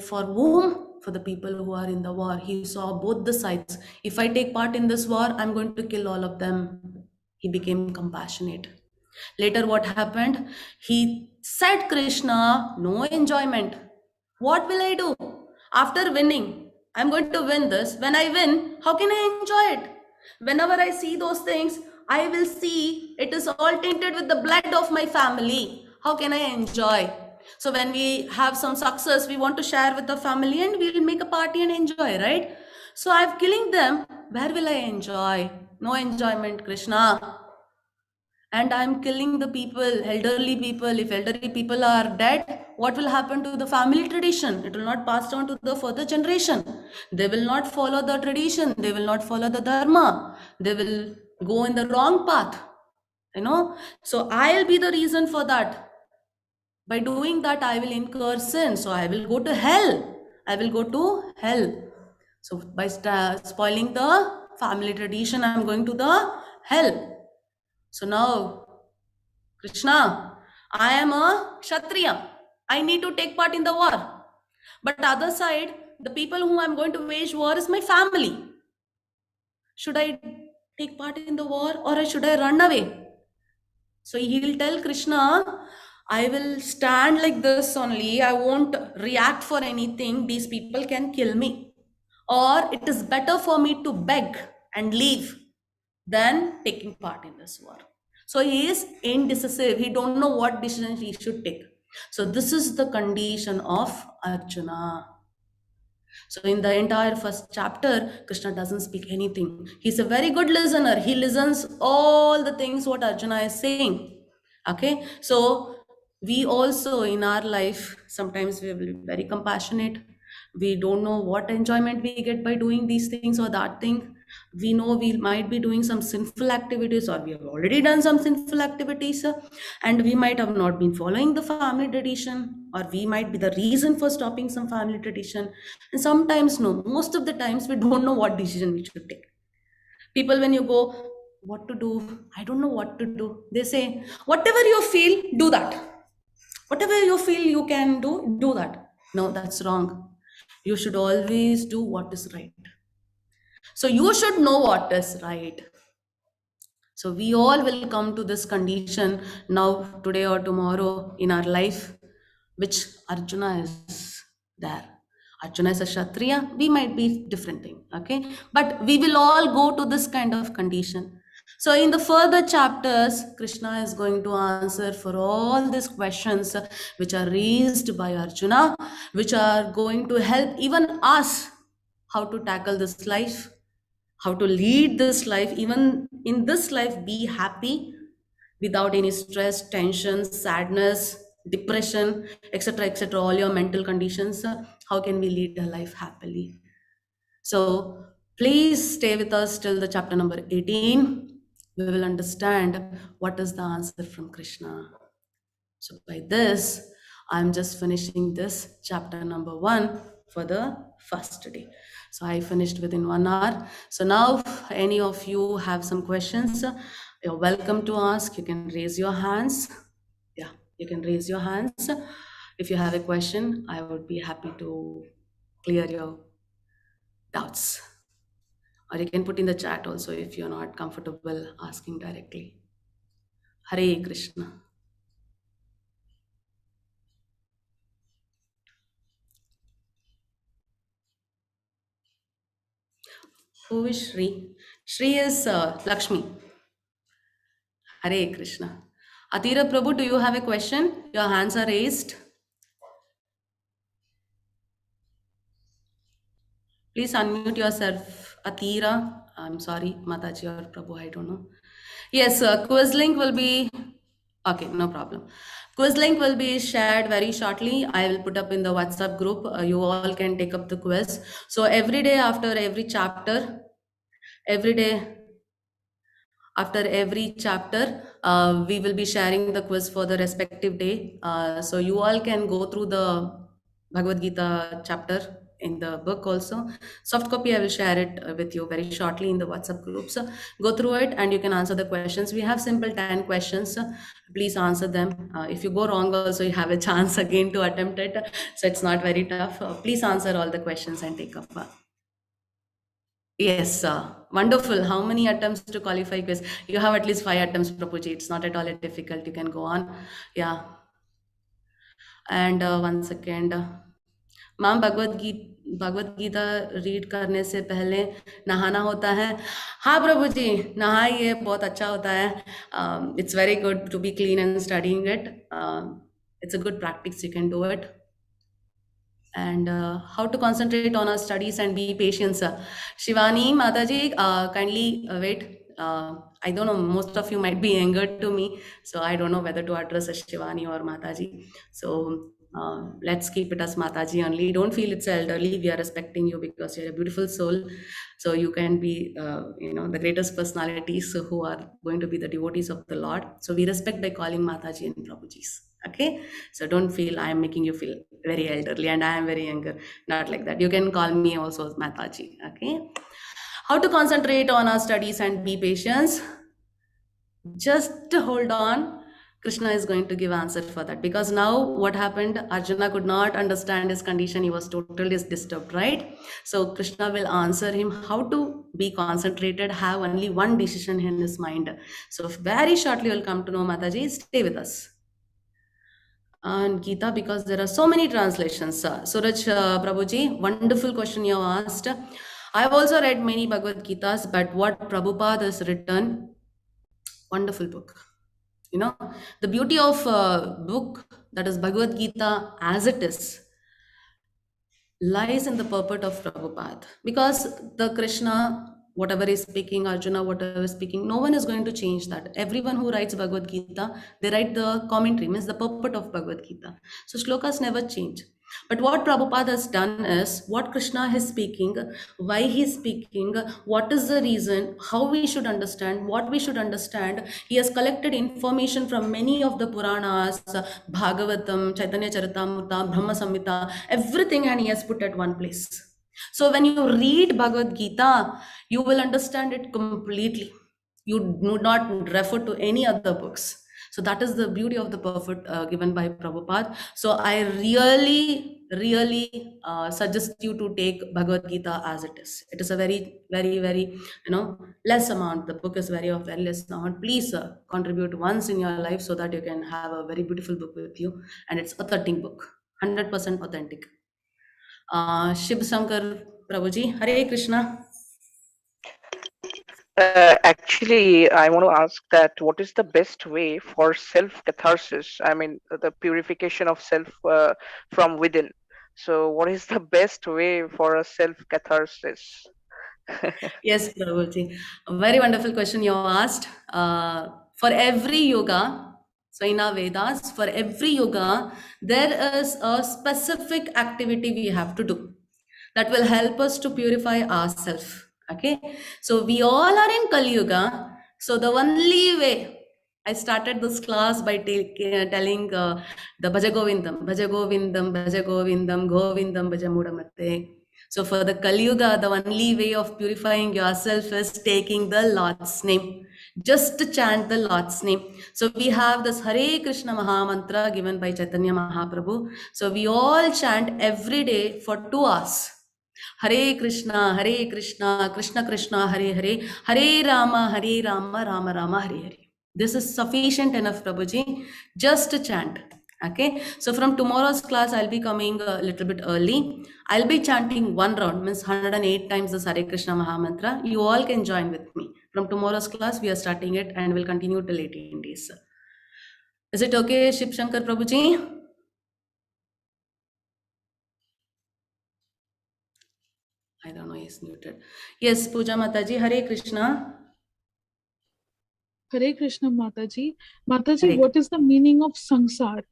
[SPEAKER 1] for whom? For the people who are in the war. He saw both the sides. If I take part in this war, I'm going to kill all of them. He became compassionate. Later what happened? He said, Krishna, no enjoyment. What will I do? After winning, I'm going to win this. When I win, how can I enjoy it? Whenever I see those things, I will see it is all tainted with the blood of my family. How can I enjoy? So when we have some success, we want to share with the family and we'll make a party and enjoy, right? So I'm killing them. Where will I enjoy? No enjoyment, Krishna. And I'm killing the people, elderly people. If elderly people are dead, what will happen to the family tradition? It will not pass on to the further generation. They will not follow the tradition. They will not follow the dharma. They will go in the wrong path. So I'll be the reason for that. By doing that, I will incur sin. So I will go to hell. So by spoiling the family tradition, I'm going to the hell. So now, Krishna, I am a Kshatriya. I need to take part in the war. But the other side, the people whom I'm going to wage war is my family. Should I take part in the war or should I run away? So he'll tell Krishna, I will stand like this only. I won't react for anything. These people can kill me. Or it is better for me to beg and leave than taking part in this war. So he is indecisive. He don't know what decision he should take. So this is the condition of Arjuna. So in the entire first chapter, Krishna doesn't speak anything. He's a very good listener. He listens all the things what Arjuna is saying. Okay. So we also in our life, sometimes we will be very compassionate. We don't know what enjoyment we get by doing these things or that thing. We know we might be doing some sinful activities or we have already done some sinful activities and we might have not been following the family tradition or we might be the reason for stopping some family tradition. And sometimes no, most of the times we don't know what decision we should take. People, when you go, what to do? I don't know what to do. They say, whatever you feel, do that. Whatever you feel you can do that. No, that's wrong. You should always do what is right. So you should know what is right. So we all will come to this condition now, today or tomorrow in our life, which Arjuna is there. Arjuna is a Kshatriya. We might be different thing, okay? But we will all go to this kind of condition. So in the further chapters, Krishna is going to answer for all these questions which are raised by Arjuna, which are going to help even us how to tackle this life, how to lead this life, even in this life, be happy without any stress, tension, sadness, depression, etc., etc., all your mental conditions. How can we lead a life happily? So please stay with us till the chapter number 18. We will understand what is the answer from Krishna. So by this, I'm just finishing this chapter number 1 for the first day. So I finished within 1 hour. So now, if any of you have some questions, you're welcome to ask. You can raise your hands. Yeah, you can raise your hands. If you have a question, I would be happy to clear your doubts. Or you can put in the chat also if you're not comfortable asking directly. Hare Krishna. Who is Shri? Shri is Lakshmi. Hare Krishna. Atira Prabhu, do you have a question? Your hands are raised. Please unmute yourself. Atira. I'm sorry, Mataji or Prabhu, I don't know. Yes, quiz link will be... Okay, no problem. Quiz link will be shared very shortly. I will put up in the WhatsApp group. You all can take up the quiz. So every day after every chapter, every day after every chapter, we will be sharing the quiz for the respective day. So you all can go through the Bhagavad Gita chapter in the book also. Soft copy, I will share it with you very shortly in the WhatsApp group. So go through it and you can answer the questions. We have simple 10 questions. Please answer them. If you go wrong also, you have a chance again to attempt it. So it's not very tough. Please answer all the questions and take up. Yes, wonderful. How many attempts to qualify quiz? You have at least 5 attempts, Prabhuji. It's not at all difficult. You can go on. Yeah. And one second. Ma'am Bhagavad Gita read करने से पहले नहाना होता है? हाँ प्रभु जी, नहाइए, बहुत अच्छा होता है. It's very good to be clean and studying it. It's a good practice. You can do it. And how to concentrate on our studies and be patient, sir. Shivani, Mataji, kindly wait. I don't know, most of you might be angered to me, so I don't know whether to address as Shivani or Mataji. So let's keep it as Mataji only. Don't feel it's elderly. We are respecting you because you're a beautiful soul. So you can be, the greatest personalities who are going to be the devotees of the Lord. So we respect by calling Mataji and Prabhujis. Okay, so don't feel I am making you feel very elderly and I am very younger. Not like that. You can call me also Mataji. Okay, how to concentrate on our studies and be patient? Just hold on. Krishna is going to give answer for that, because now what happened, Arjuna could not understand his condition. He was totally disturbed, right? So Krishna will answer him how to be concentrated, have only one decision in his mind. So very shortly we'll come to know. Mataji, stay with us. And Gita, because there are so many translations. Suraj Prabhuji, wonderful question you asked. I've also read many Bhagavad Gitas, but what Prabhupada has written, wonderful book. The beauty of book, that is Bhagavad Gita as it is, lies in the purport of Prabhupada. Because the Krishna, whatever is speaking, Arjuna, whatever is speaking, no one is going to change that. Everyone who writes Bhagavad Gita, they write the commentary, means the purport of Bhagavad Gita. So shlokas never change. But what Prabhupada has done is, what Krishna is speaking, why he is speaking, what is the reason, how we should understand, what we should understand. He has collected information from many of the Puranas, Bhagavatam, Chaitanya Charitamrita, Brahma Samhita, everything, and he has put at one place. So when you read Bhagavad Gita, you will understand it completely. You do not refer to any other books. So that is the beauty of the purport given by Prabhupada. So I really suggest you to take Bhagavad Gita as it is. It is a very, very, very, less amount. The book is very less amount. Please contribute once in your life so that you can have a very beautiful book with you. And it's authentic book, 100% authentic. Shiv Shankar Prabhuji, Hare Krishna.
[SPEAKER 5] Actually, I want to ask that what is the best way for self-catharsis? I mean, the purification of self from within. So, what is the best way for a self catharsis?
[SPEAKER 1] Yes, Prabhuji. A very wonderful question you asked. For every yoga, so in our Vedas, for every yoga, there is a specific activity we have to do that will help us to purify ourselves. Okay, so we all are in Kali Yuga. So the only way I started this class by telling the Bhaja Govindam, Bhaja Govindam, Bhaja Govindam, Govindam, Bhaja Mudamate. So for the Kali Yuga, the only way of purifying yourself is taking the Lord's name. Just to chant the Lord's name. So we have this Hare Krishna Maha Mantra given by Chaitanya Mahaprabhu. So we all chant every day for 2 hours. Hare Krishna, Krishna Krishna, Hare Hare, Hare Rama, Rama Rama, Hare Hare. This is sufficient enough, Prabhuji, just to chant. Okay, so from tomorrow's class, I'll be coming a little bit early. I'll be chanting 1 round, means 108 times the Hare Krishna Maha Mantra. You all can join with me. From tomorrow's class, we are starting it and will continue till 18 days. Is it okay, Shiv Shankar Prabhuji? I don't know, he's muted. Yes, Puja Mataji, Hare Krishna.
[SPEAKER 6] Hare Krishna Mataji. Mataji,
[SPEAKER 1] Hare
[SPEAKER 6] what is the meaning of samsar?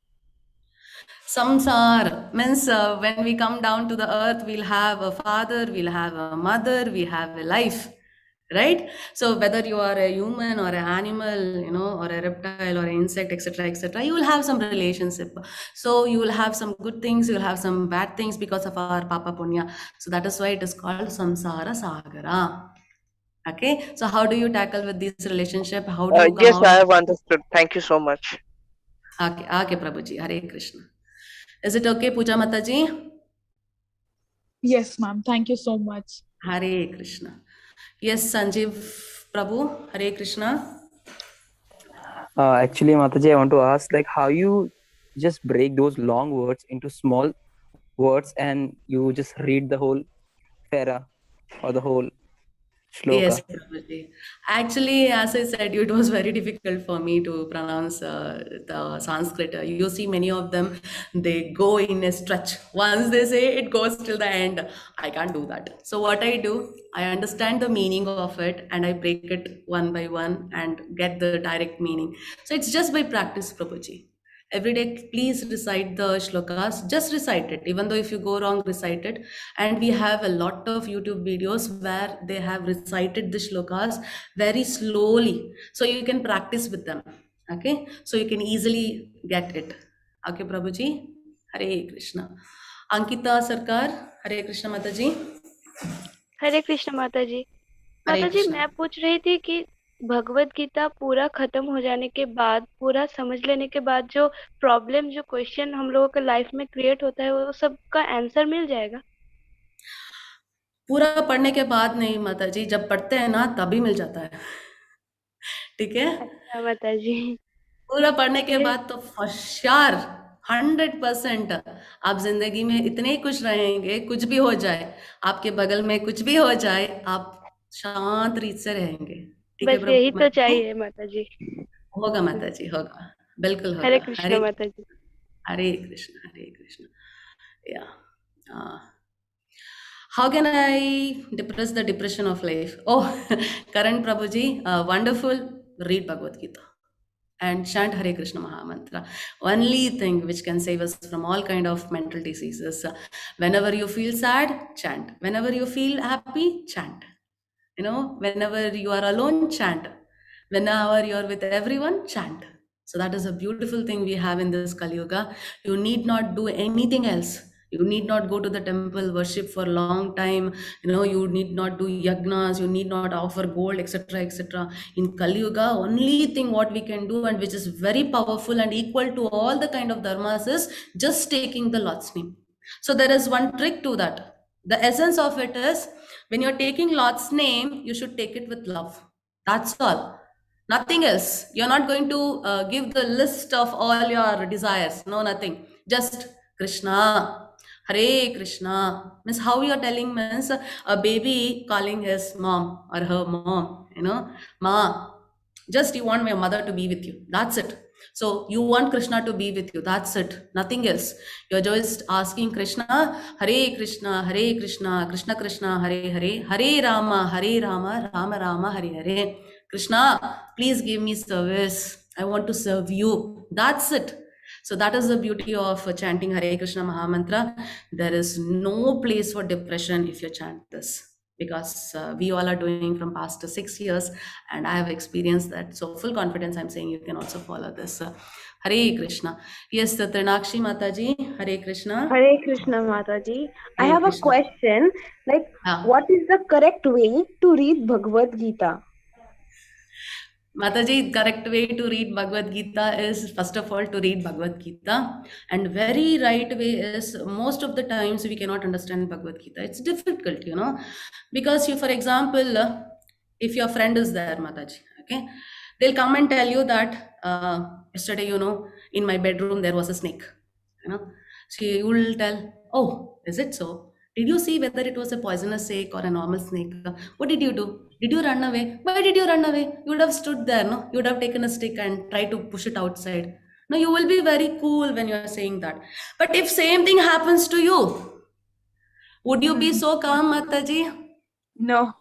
[SPEAKER 1] Samsar means when we come down to the earth, we'll have a father, we'll have a mother, we have a life, right? So whether you are a human or an animal, you know, or a reptile or an insect, etc., you will have some relationship. So you will have some good things, you will have some bad things because of our Papa Punya. So that is why it is called Samsara Sagara. Okay, so how do you tackle with this relationship? How do you come
[SPEAKER 5] Yes,
[SPEAKER 1] out?
[SPEAKER 5] I have understood. Thank you so much.
[SPEAKER 1] Okay, Prabhuji, Hare Krishna. Is it okay, Puja Mataji?
[SPEAKER 6] Yes, ma'am. Thank you so much.
[SPEAKER 1] Hare Krishna. Yes, Sanjeev Prabhu, Hare Krishna.
[SPEAKER 7] Actually, Mataji, I want to ask, like, how you just break those long words into small words and you just read the whole para or the whole shloka.
[SPEAKER 1] Yes, Prabhuji. Actually, as I said, it was very difficult for me to pronounce the Sanskrit. You see, many of them, they go in a stretch. Once they say it goes till the end, I can't do that. So what I do, I understand the meaning of it and I break it one by one and get the direct meaning. So it's just by practice, Prabhuji. Every day, please recite the shlokas. Just recite it. Even though if you go wrong, recite it. And we have a lot of YouTube videos where they have recited the shlokas very slowly. So you can practice with them. Okay. So you can easily get it. Okay, Prabhuji. Hare Krishna. Ankita Sarkar. Hare Krishna Mataji.
[SPEAKER 8] हरे कृष्ण माता जी।
[SPEAKER 1] हरे
[SPEAKER 8] माता जी,
[SPEAKER 1] कृष्ण।
[SPEAKER 8] मैं पूछ रही थी कि भगवत गीता पूरा खत्म हो जाने के बाद, पूरा समझ लेने के बाद, जो प्रॉब्लम, जो क्वेश्चन हम लोगों के लाइफ में क्रिएट होता है, वो सब का आंसर मिल जाएगा?
[SPEAKER 1] पूरा पढ़ने के बाद नहीं माता जी, जब पढ़ते हैं ना तभी मिल जाता है। ठीक है,
[SPEAKER 8] अच्छा माता जी।
[SPEAKER 1] पूरा पढ़ने के
[SPEAKER 8] ये-
[SPEAKER 1] बाद तो होशियार 100% आप जिंदगी में इतने खुश रहेंगे, कुछ भी हो जाए, आपके बगल में कुछ भी हो जाए, आप शांत रीत से रहेंगे। ठीक है
[SPEAKER 8] बस यही
[SPEAKER 1] प्रभु,
[SPEAKER 8] तो चाहिए माता जी।
[SPEAKER 1] होगा माता जी, होगा, बिल्कुल
[SPEAKER 8] हरे
[SPEAKER 1] होगा।
[SPEAKER 8] कृष्ण माता जी।
[SPEAKER 1] हरे कृष्ण, हरे Krishna. Yeah. How can I depress the depression of life? Oh, Karan Prabhuji, wonderful. Read Bhagavad Gita and chant Hare Krishna Maha Mantra. Only thing which can save us from all kind of mental diseases. Whenever you feel sad, chant. Whenever you feel happy, chant. You know, whenever you are alone, chant. Whenever you are with everyone, chant. So that is a beautiful thing we have in this Kali Yuga. You need not do anything else. You need not go to the temple, worship for a long time. You know, you need not do yagnas. You need not offer gold, etc., etc. In Kali Yuga, only thing what we can do and which is very powerful and equal to all the kind of dharmas is just taking the Lord's name. So there is one trick to that. The essence of it is when you're taking Lord's name, you should take it with love. That's all. Nothing else. You're not going to give the list of all your desires. No, nothing. Just Krishna, Hare Krishna. Means how you're telling means a baby calling his mom or her mom, you know, Ma. Just you want my mother to be with you. That's it. So you want Krishna to be with you. That's it. Nothing else. You're just asking Krishna, Hare Krishna, Hare Krishna, Krishna Krishna, Hare Hare, Hare Rama, Rama Rama, Hare Hare. Krishna, please give me service. I want to serve you. That's it. So that is the beauty of chanting Hare Krishna Mahamantra. There is no place for depression if you chant this, because we all are doing from past 6 years, and I have experienced that. So full confidence, I'm saying you can also follow this. Hare Krishna. Yes, Trinakshi Mataji, Hare Krishna.
[SPEAKER 2] Hare Krishna Mataji. I
[SPEAKER 1] Hare
[SPEAKER 2] have a
[SPEAKER 1] Krishna.
[SPEAKER 2] question. Like,
[SPEAKER 1] Ah.
[SPEAKER 2] what is the correct way to read Bhagavad Gita?
[SPEAKER 1] Mataji, correct way to read Bhagavad Gita is first of all to read Bhagavad Gita, and very right way is most of the times we cannot understand Bhagavad Gita. It's difficult, because you, for example, if your friend is there, Mataji, okay, they'll come and tell you that yesterday, in my bedroom there was a snake, so you will tell, oh, is it so? Did you see whether it was a poisonous snake or a normal snake? What did you do? Did you run away? Why did you run away? You would have stood there, no? You would have taken a stick and tried to push it outside. No, you will be very cool when you are saying that. But if same thing happens to you, would you be so calm, Mataji?
[SPEAKER 2] No.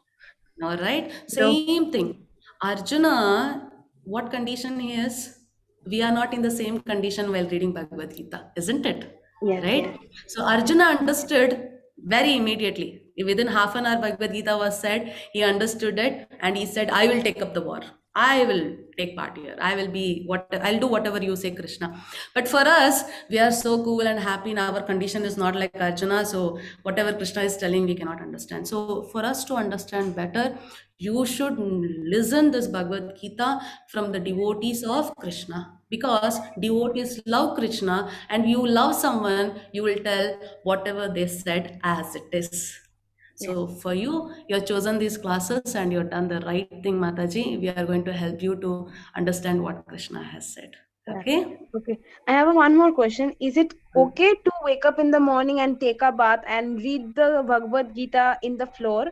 [SPEAKER 1] No, right? Same thing. Arjuna, what condition he is? We are not in the same condition while reading Bhagavad Gita, isn't it?
[SPEAKER 2] Yes.
[SPEAKER 1] Right? So Arjuna understood very immediately. Within half an hour, Bhagavad Gita was said, he understood it, and he said, I will take up the war. I will take part here. I'll do whatever you say, Krishna. But for us, we are so cool and happy, and our condition is not like Arjuna. So whatever Krishna is telling, we cannot understand. So for us to understand better, you should listen this Bhagavad Gita from the devotees of Krishna, because devotees love Krishna, and you love someone, you will tell whatever they said as it is. So for you, you have chosen these classes and you have done the right thing, Mataji. We are going to help you to understand what Krishna has said. Okay?
[SPEAKER 2] Okay. I have one more question. Is it okay to wake up in the morning and take a bath and read the Bhagavad Gita in the floor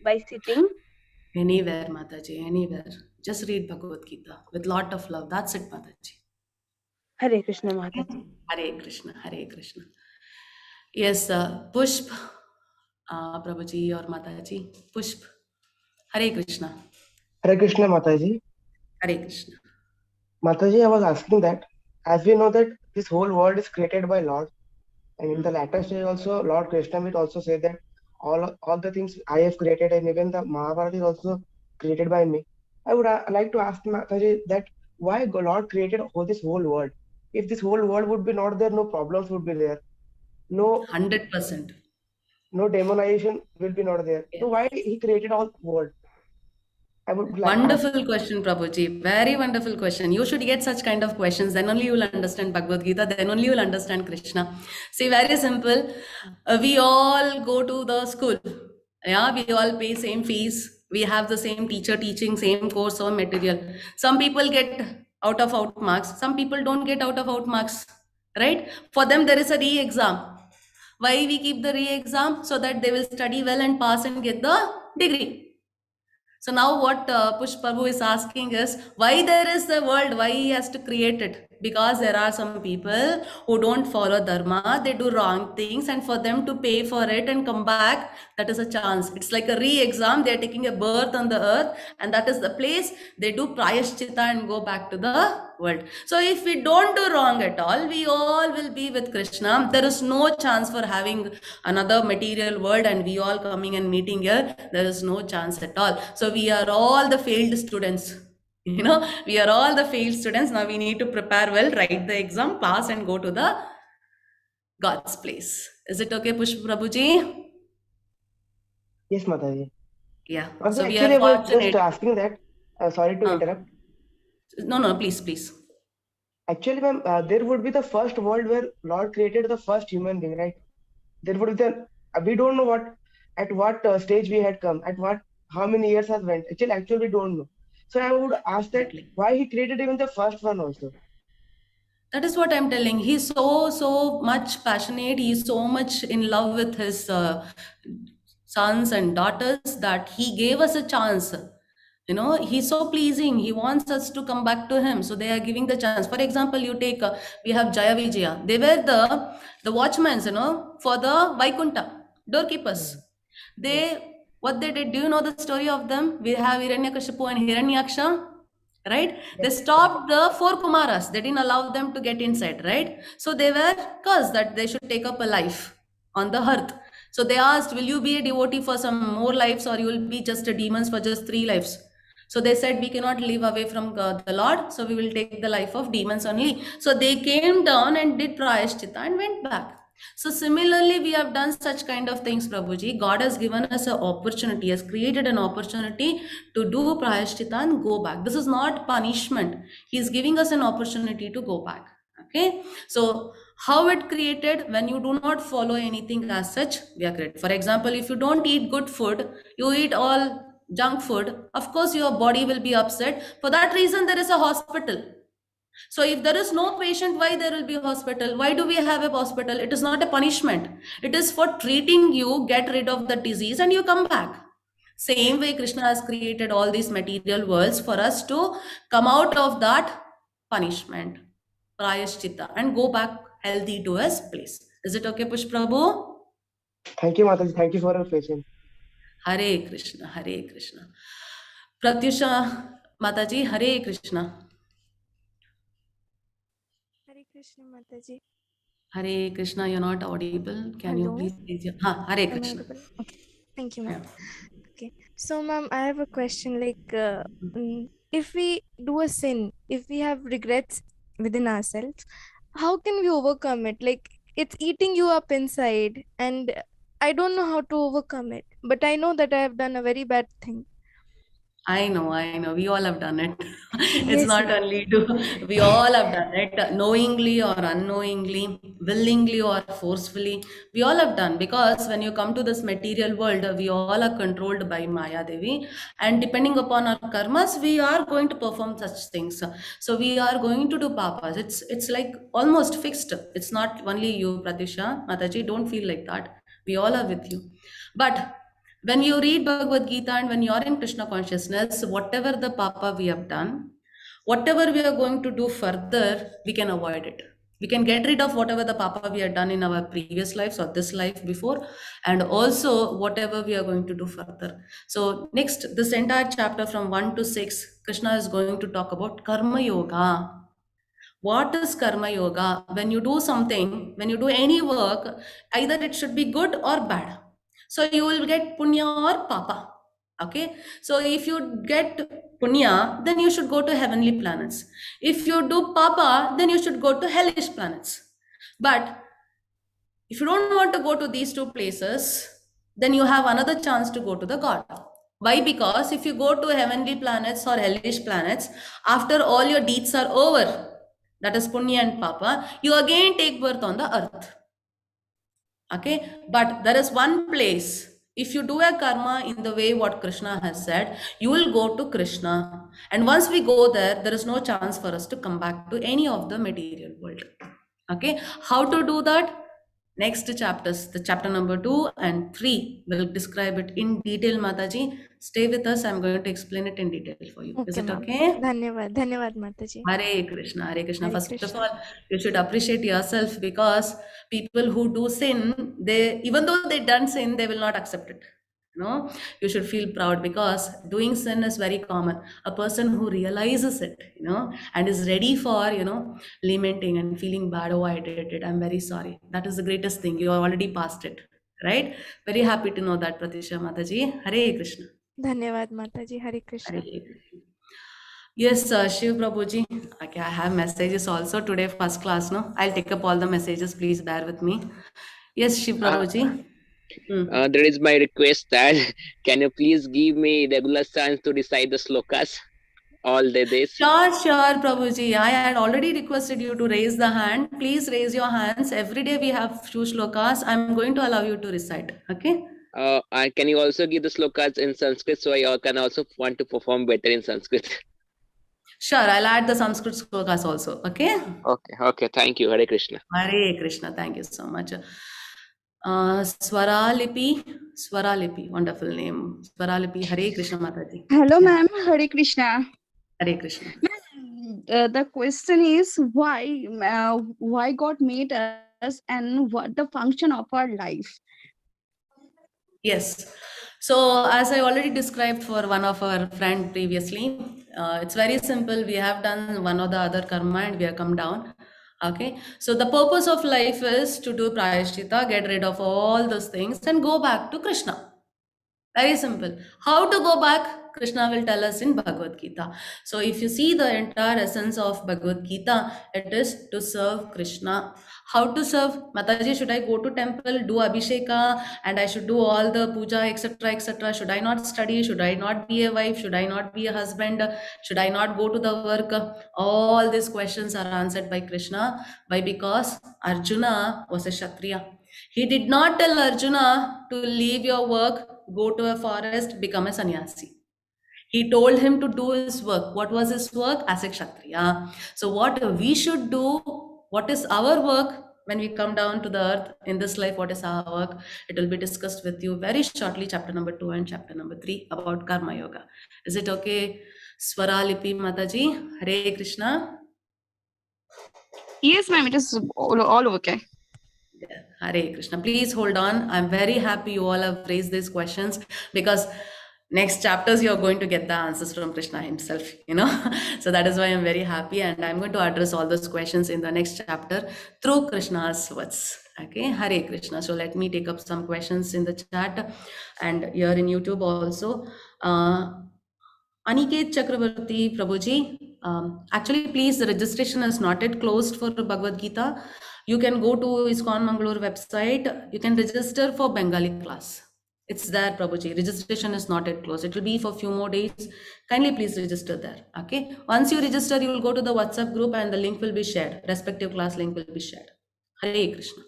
[SPEAKER 2] by sitting?
[SPEAKER 1] Anywhere, Mataji, anywhere. Just read Bhagavad Gita with lot of love. That's it, Mataji.
[SPEAKER 2] Hare Krishna Mataji.
[SPEAKER 1] Hare Krishna, Hare Krishna. Yes, Pushp, Prabhuji or Mataji. Pushp. Hare Krishna.
[SPEAKER 9] Hare Krishna Mataji.
[SPEAKER 1] Hare Krishna.
[SPEAKER 9] Mataji, I was asking that as we know that this whole world is created by Lord, and in the latter stage also Lord Krishna will also say that all the things I have created, and even the Mahabharata is also created by me. I would like to ask Mataji that why Lord created this whole world? If this whole world would be not there, no problems would be there. No
[SPEAKER 1] 100%.
[SPEAKER 9] No demonization will be not there. So why he created all world? I would like
[SPEAKER 1] Wonderful question, Prabhuji. Very wonderful question. You should get such kind of questions. Then only you will understand Bhagavad Gita. Then only you will understand Krishna. See, very simple. We all go to the school. Yeah, we all pay same fees. We have the same teacher teaching same course or material. Some people get out of out marks. Some people don't get out of out marks. Right? For them, there is a re-exam. Why we keep the re-exam? So that they will study well and pass and get the degree. So now what Push Prabhu is asking is, why there is the world, why he has to create it? Because there are some people who don't follow Dharma, they do wrong things, and for them to pay for it and come back, that is a chance. It's like a re-exam, they are taking a birth on the earth, and that is the place they do prayashchitta and go back to the world. So if we don't do wrong at all, we all will be with Krishna. There is no chance for having another material world and we all coming and meeting here. There is no chance at all. So we are all the failed students. We are all the failed students. Now we need to prepare well, write the exam, pass, and go to the God's place. Is it okay, Pushpa Prabhuji?
[SPEAKER 9] Yes, Mataji.
[SPEAKER 1] Yeah.
[SPEAKER 9] Also,
[SPEAKER 1] So we
[SPEAKER 9] actually, I
[SPEAKER 1] are
[SPEAKER 9] was
[SPEAKER 1] fortunate.
[SPEAKER 9] just asking that. Sorry to interrupt.
[SPEAKER 1] No, please.
[SPEAKER 9] Actually, ma'am, there would be the first world where Lord created the first human being, right? There would be we don't know at what stage we had come, how many years has went. Actually, we don't know. So I would ask that why he created even the first one also.
[SPEAKER 1] That is what I'm telling. He's so much passionate. He's so much in love with his sons and daughters that he gave us a chance. You know, he's so pleasing. He wants us to come back to him. So they are giving the chance. For example, you take, we have Jaya Vijaya. They were the watchmen, you know, for the Vaikunta, doorkeepers. They, what they did, do you know the story of them? We have Hiranyakashipu and Hiranyaksha, right? They stopped the four Kumaras. They didn't allow them to get inside, right? So they were cursed that they should take up a life on the earth. So they asked, will you be a devotee for some more lives, or you will be just a demons for just 3 lives? So they said, we cannot live away from the Lord, so we will take the life of demons only. So they came down and did prayaschitta and went back. So similarly, we have done such kind of things, Prabhuji. God has given us an opportunity, has created an opportunity to do prayaschitta and go back. This is not punishment. He is giving us an opportunity to go back. Okay. So how it created? When you do not follow anything as such, we are created. For example, if you don't eat good food, you eat all junk food, of course your body will be upset. For that reason, there is a hospital. So if there is no patient, why there will be a hospital? Why do we have a hospital? It is not a punishment. It is for treating you, get rid of the disease and you come back. Same way Krishna has created all these material worlds for us to come out of that punishment, prayaschitta, and go back healthy to his place. Is it okay, Push Prabhu?
[SPEAKER 9] Thank you, Mataji. Thank you for your patience.
[SPEAKER 1] Hare Krishna, Hare Krishna. Pratyusha Mataji, Hare Krishna.
[SPEAKER 10] Hare Krishna, Mataji.
[SPEAKER 1] Hare Krishna, you're not audible. Can you
[SPEAKER 10] Hello?
[SPEAKER 1] please raise your... Hare
[SPEAKER 10] Am I
[SPEAKER 1] Krishna.
[SPEAKER 10] audible? Okay. Thank you, ma'am.
[SPEAKER 1] Yeah.
[SPEAKER 10] Okay. So, ma'am, I have a question. Like, if we do a sin, if we have regrets within ourselves, how can we overcome it? Like, it's eating you up inside, and I don't know how to overcome it. But I know that I have done a very bad thing.
[SPEAKER 1] I know. We all have done it. It's
[SPEAKER 10] Yes,
[SPEAKER 1] not
[SPEAKER 10] ma'am.
[SPEAKER 1] only to, we all have done it, knowingly or unknowingly, willingly or forcefully. We all have done, because when you come to this material world, we all are controlled by Maya Devi. And depending upon our karmas, we are going to perform such things. So we are going to do papas. It's like almost fixed. It's not only you, Pratisha, Mataji, don't feel like that. We all are with you. But when you read Bhagavad Gita and when you are in Krishna consciousness, whatever the papa we have done, whatever we are going to do further, we can avoid it. We can get rid of whatever the papa we have done in our previous lives or this life before, and also whatever we are going to do further. So next, this entire chapter from 1 to 6, Krishna is going to talk about Karma Yoga. What is Karma Yoga? When you do something, when you do any work, either it should be good or bad. So you will get punya or papa. Okay. So if you get punya, then you should go to heavenly planets. If you do papa, then you should go to hellish planets. But if you don't want to go to these two places, then you have another chance to go to the God. Why? Because if you go to heavenly planets or hellish planets, after all your deeds are over, that is punya and papa, you again take birth on the earth. Okay, but there is one place. If you do a karma in the way what Krishna has said, you will go to Krishna. And once we go there, there is no chance for us to come back to any of the material world. Okay, how to do that? Next chapters, the chapter number 2 and 3 will describe it in detail, Mataji. Stay with us. I'm going to explain it in detail for you. Is
[SPEAKER 10] Okay,
[SPEAKER 1] it
[SPEAKER 10] ma'am.
[SPEAKER 1] okay?
[SPEAKER 10] Dhanyavad, Mataji.
[SPEAKER 1] Hare Krishna, Hare Krishna.
[SPEAKER 10] Hare
[SPEAKER 1] First
[SPEAKER 10] Krishna.
[SPEAKER 1] of all, you should appreciate yourself, because people who do sin, they, even though they done sin, they will not accept it. You know, you should feel proud, because doing sin is very common. A person who realizes it, you know, and is ready for, you know, lamenting and feeling bad. Oh, I did it. I'm very sorry. That is the greatest thing. You have already passed it, right? Very happy to know that, Pratisha Mataji. Hare Krishna.
[SPEAKER 10] Dhanyavad, Mataji. Hare Krishna.
[SPEAKER 1] Hare Krishna. Yes, Shiv Prabhuji. Okay, I have messages also today, first class. No, I'll take up all the messages. Please bear with me. Yes, Shiv Prabhuji.
[SPEAKER 4] There is my request that can you please give me regular chance to recite the slokas all the days?
[SPEAKER 1] Sure, Prabhuji. I had already requested you to raise the hand. Please raise your hands. Every day we have few slokas. I'm going to allow you to recite. Okay.
[SPEAKER 4] And can you also give the slokas in Sanskrit, so I can also want to perform better in Sanskrit?
[SPEAKER 1] Sure, I'll add the Sanskrit slokas also. Okay.
[SPEAKER 4] Okay. Thank you. Hare Krishna.
[SPEAKER 1] Hare Krishna. Thank you so much. Swara Lipi Swaralipi, wonderful name. Swaralipi, Hare Krishna Mataji.
[SPEAKER 11] Hello,
[SPEAKER 1] Yeah,
[SPEAKER 11] ma'am. Hare Krishna.
[SPEAKER 1] Hare Krishna.
[SPEAKER 11] The question is why God made us and what the function of our life.
[SPEAKER 1] Yes. So as I already described for one of our friend previously, it's very simple. We have done one or the other karma and we have come down. Okay. So the purpose of life is to do prayaschitta, get rid of all those things and go back to Krishna. Very simple. How to go back? Krishna will tell us in Bhagavad Gita. So if you see the entire essence of Bhagavad Gita, it is to serve Krishna. How to serve? Mataji, should I go to temple, do abhisheka, and I should do all the puja, etc., etc.? Should I not study? Should I not be a wife? Should I not be a husband? Should I not go to the work? All these questions are answered by Krishna. Why? Because Arjuna was a Kshatriya. He did not tell Arjuna to leave your work, go to a forest, become a sannyasi. He told him to do his work. What was his work? As a Kshatriya. So what we should do, what is our work when we come down to the earth in this life, what is our work? It will be discussed with you very shortly, chapter number 2 and chapter number 3 about Karma Yoga. Is it okay? Swaralipi Mataji, Hare Krishna.
[SPEAKER 11] Yes, ma'am. It is all okay.
[SPEAKER 1] Yeah. Hare Krishna. Please hold on. I'm very happy you all have raised these questions because next chapters you're going to get the answers from Krishna himself, So that is why I'm very happy and I'm going to address all those questions in the next chapter through Krishna's words. Okay, Hare Krishna. So let me take up some questions in the chat and here in YouTube also. Aniket Chakravarti Prabhuji, actually please, the registration is not yet closed for Bhagavad Gita. You can go to ISKCON Mangalore website. You can register for Bengali class. It's there, Prabhuji. Registration is not yet closed. It will be for a few more days. Kindly please register there. Okay. Once you register, you will go to the WhatsApp group and the link will be shared. Respective class link will be shared. Hare Krishna.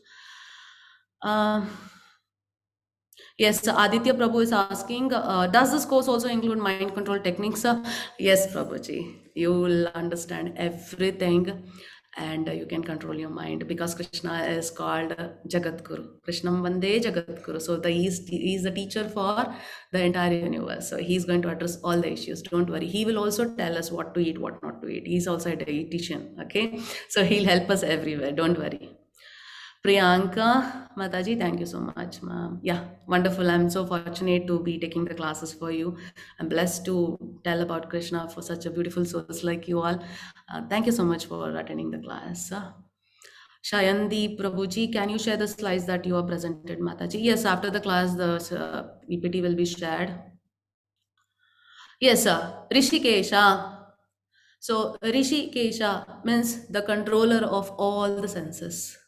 [SPEAKER 1] Yes, Aditya Prabhu is asking, does this course also include mind control techniques? Yes, Prabhuji. You will understand everything and you can control your mind because Krishna is called Jagat Guru. Krishnam Vande Jagat Guru. So he is the teacher for the entire universe. So he's going to address all the issues. Don't worry. He will also tell us what to eat, what not to eat. He's also a dietitian. Okay. So he'll help us everywhere. Don't worry. Priyanka Mataji, thank you so much, ma'am. Yeah, wonderful. I'm so fortunate to be taking the classes for you. I'm blessed to tell about Krishna for such a beautiful souls like you all. Thank you so much for attending the class. Shayandi Prabhuji, can you share the slides that you are presented, Mataji? Yes, after the class, the PPT will be shared. Yes, sir. Rishikesha. So Rishikesha means the controller of all the senses.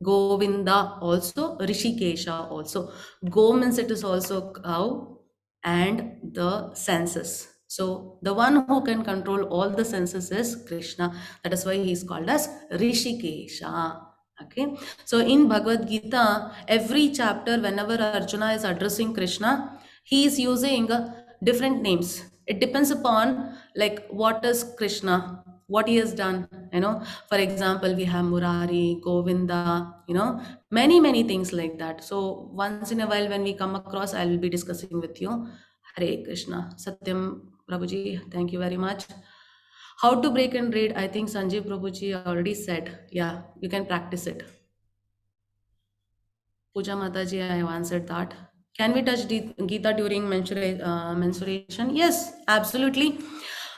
[SPEAKER 1] Govinda also, Rishikesha also. Go means it is also cow and the senses. So the one who can control all the senses is Krishna. That is why he is called as Rishikesha. Okay. So in Bhagavad Gita, every chapter, whenever Arjuna is addressing Krishna, he is using different names. It depends upon like what is Krishna, what he has done. For example, we have Murari, Govinda, many things like that. So once in a while when we come across, I will be discussing with you. Hare Krishna. Satyam Prabhuji, thank you very much. How to break and read? I think Sanjay Prabhuji already said. Yeah, you can practice it. Puja Mataji, I have answered that. Can we touch Gita during menstruation? Yes, absolutely.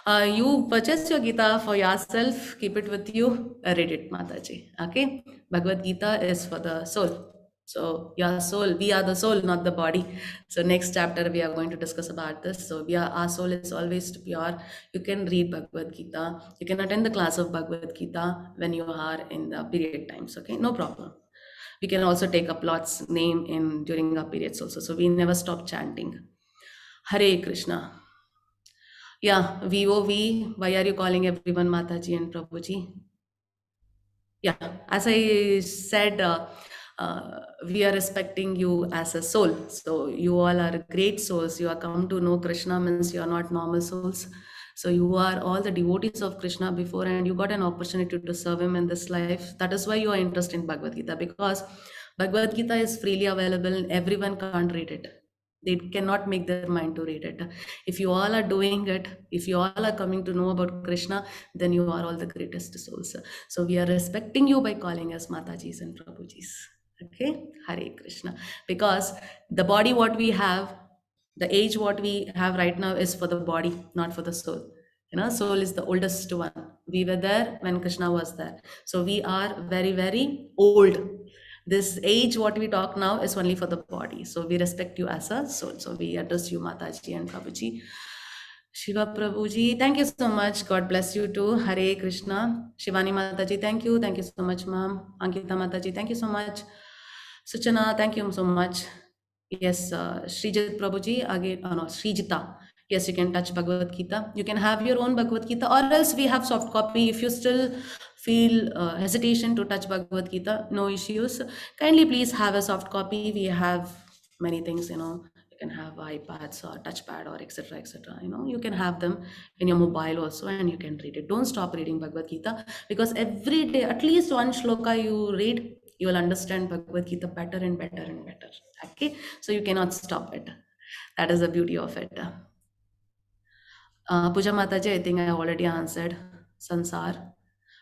[SPEAKER 1] You purchase your Gita for yourself, keep it with you, read it, Mataji. Okay? Bhagavad Gita is for the soul. So your soul, we are the soul, not the body. So next chapter we are going to discuss about this. So our soul is always pure. You can read Bhagavad Gita. You can attend the class of Bhagavad Gita when you are in the period times. Okay, no problem. We can also take up Lord's name during our periods also. So we never stop chanting. Hare Krishna. Yeah, VOV, why are you calling everyone Mataji and Prabhuji? Yeah, as I said, we are respecting you as a soul. So you all are great souls. You are come to know Krishna means you are not normal souls. So you are all the devotees of Krishna before and you got an opportunity to serve him in this life. That is why you are interested in Bhagavad Gita, because Bhagavad Gita is freely available and everyone can't read it. They cannot make their mind to read it. If you all are doing it, if you all are coming to know about Krishna, then you are all the greatest souls. So we are respecting you by calling us Matajis and Prabhujis. Okay, Hare Krishna. Because the body what we have, the age what we have right now is for the body, not for the soul. You know, soul is the oldest one. We were there when Krishna was there. So we are very, very old. This age what we talk now is only for the body. So we respect you as a soul. So we address you Mataji and Prabhuji. Shiva Prabhuji, thank you so much. God bless you too. Hare Krishna. Shivani Mataji, thank you. Thank you so much, ma'am. Ankita Mataji, thank you so much. Suchana, thank you so much. Yes, Srijit Prabhuji, again, no, Srijita. Yes, you can touch Bhagavad Gita. You can have your own Bhagavad Gita, or else we have soft copy. If you still feel hesitation to touch Bhagavad Gita, no issues. Kindly please have a soft copy. We have many things, you know. You can have iPads or touchpad or etc. etc. You know, you can have them in your mobile also, and you can read it. Don't stop reading Bhagavad Gita, because every day, at least one shloka you read, you will understand Bhagavad Gita better and better and better. Okay, so you cannot stop it. That is the beauty of it. Puja Mataji, I think I already answered. Sansar.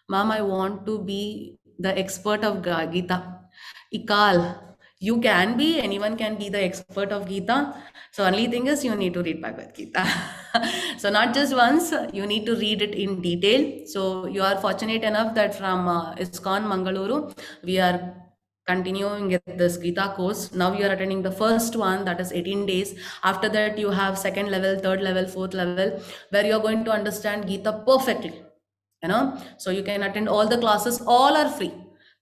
[SPEAKER 1] Ma'am, I want to be the expert of Gita. Ikal, you can be, anyone can be the expert of Gita. So only thing is you need to read Bhagavad Gita. So not just once, you need to read it in detail. So you are fortunate enough that from ISKCON Mangaluru, we are continuing with this Gita course. Now you are attending the first one, that is 18 days. After that, you have second level, third level, fourth level, where you are going to understand Gita perfectly. You know, so you can attend all the classes, all are free.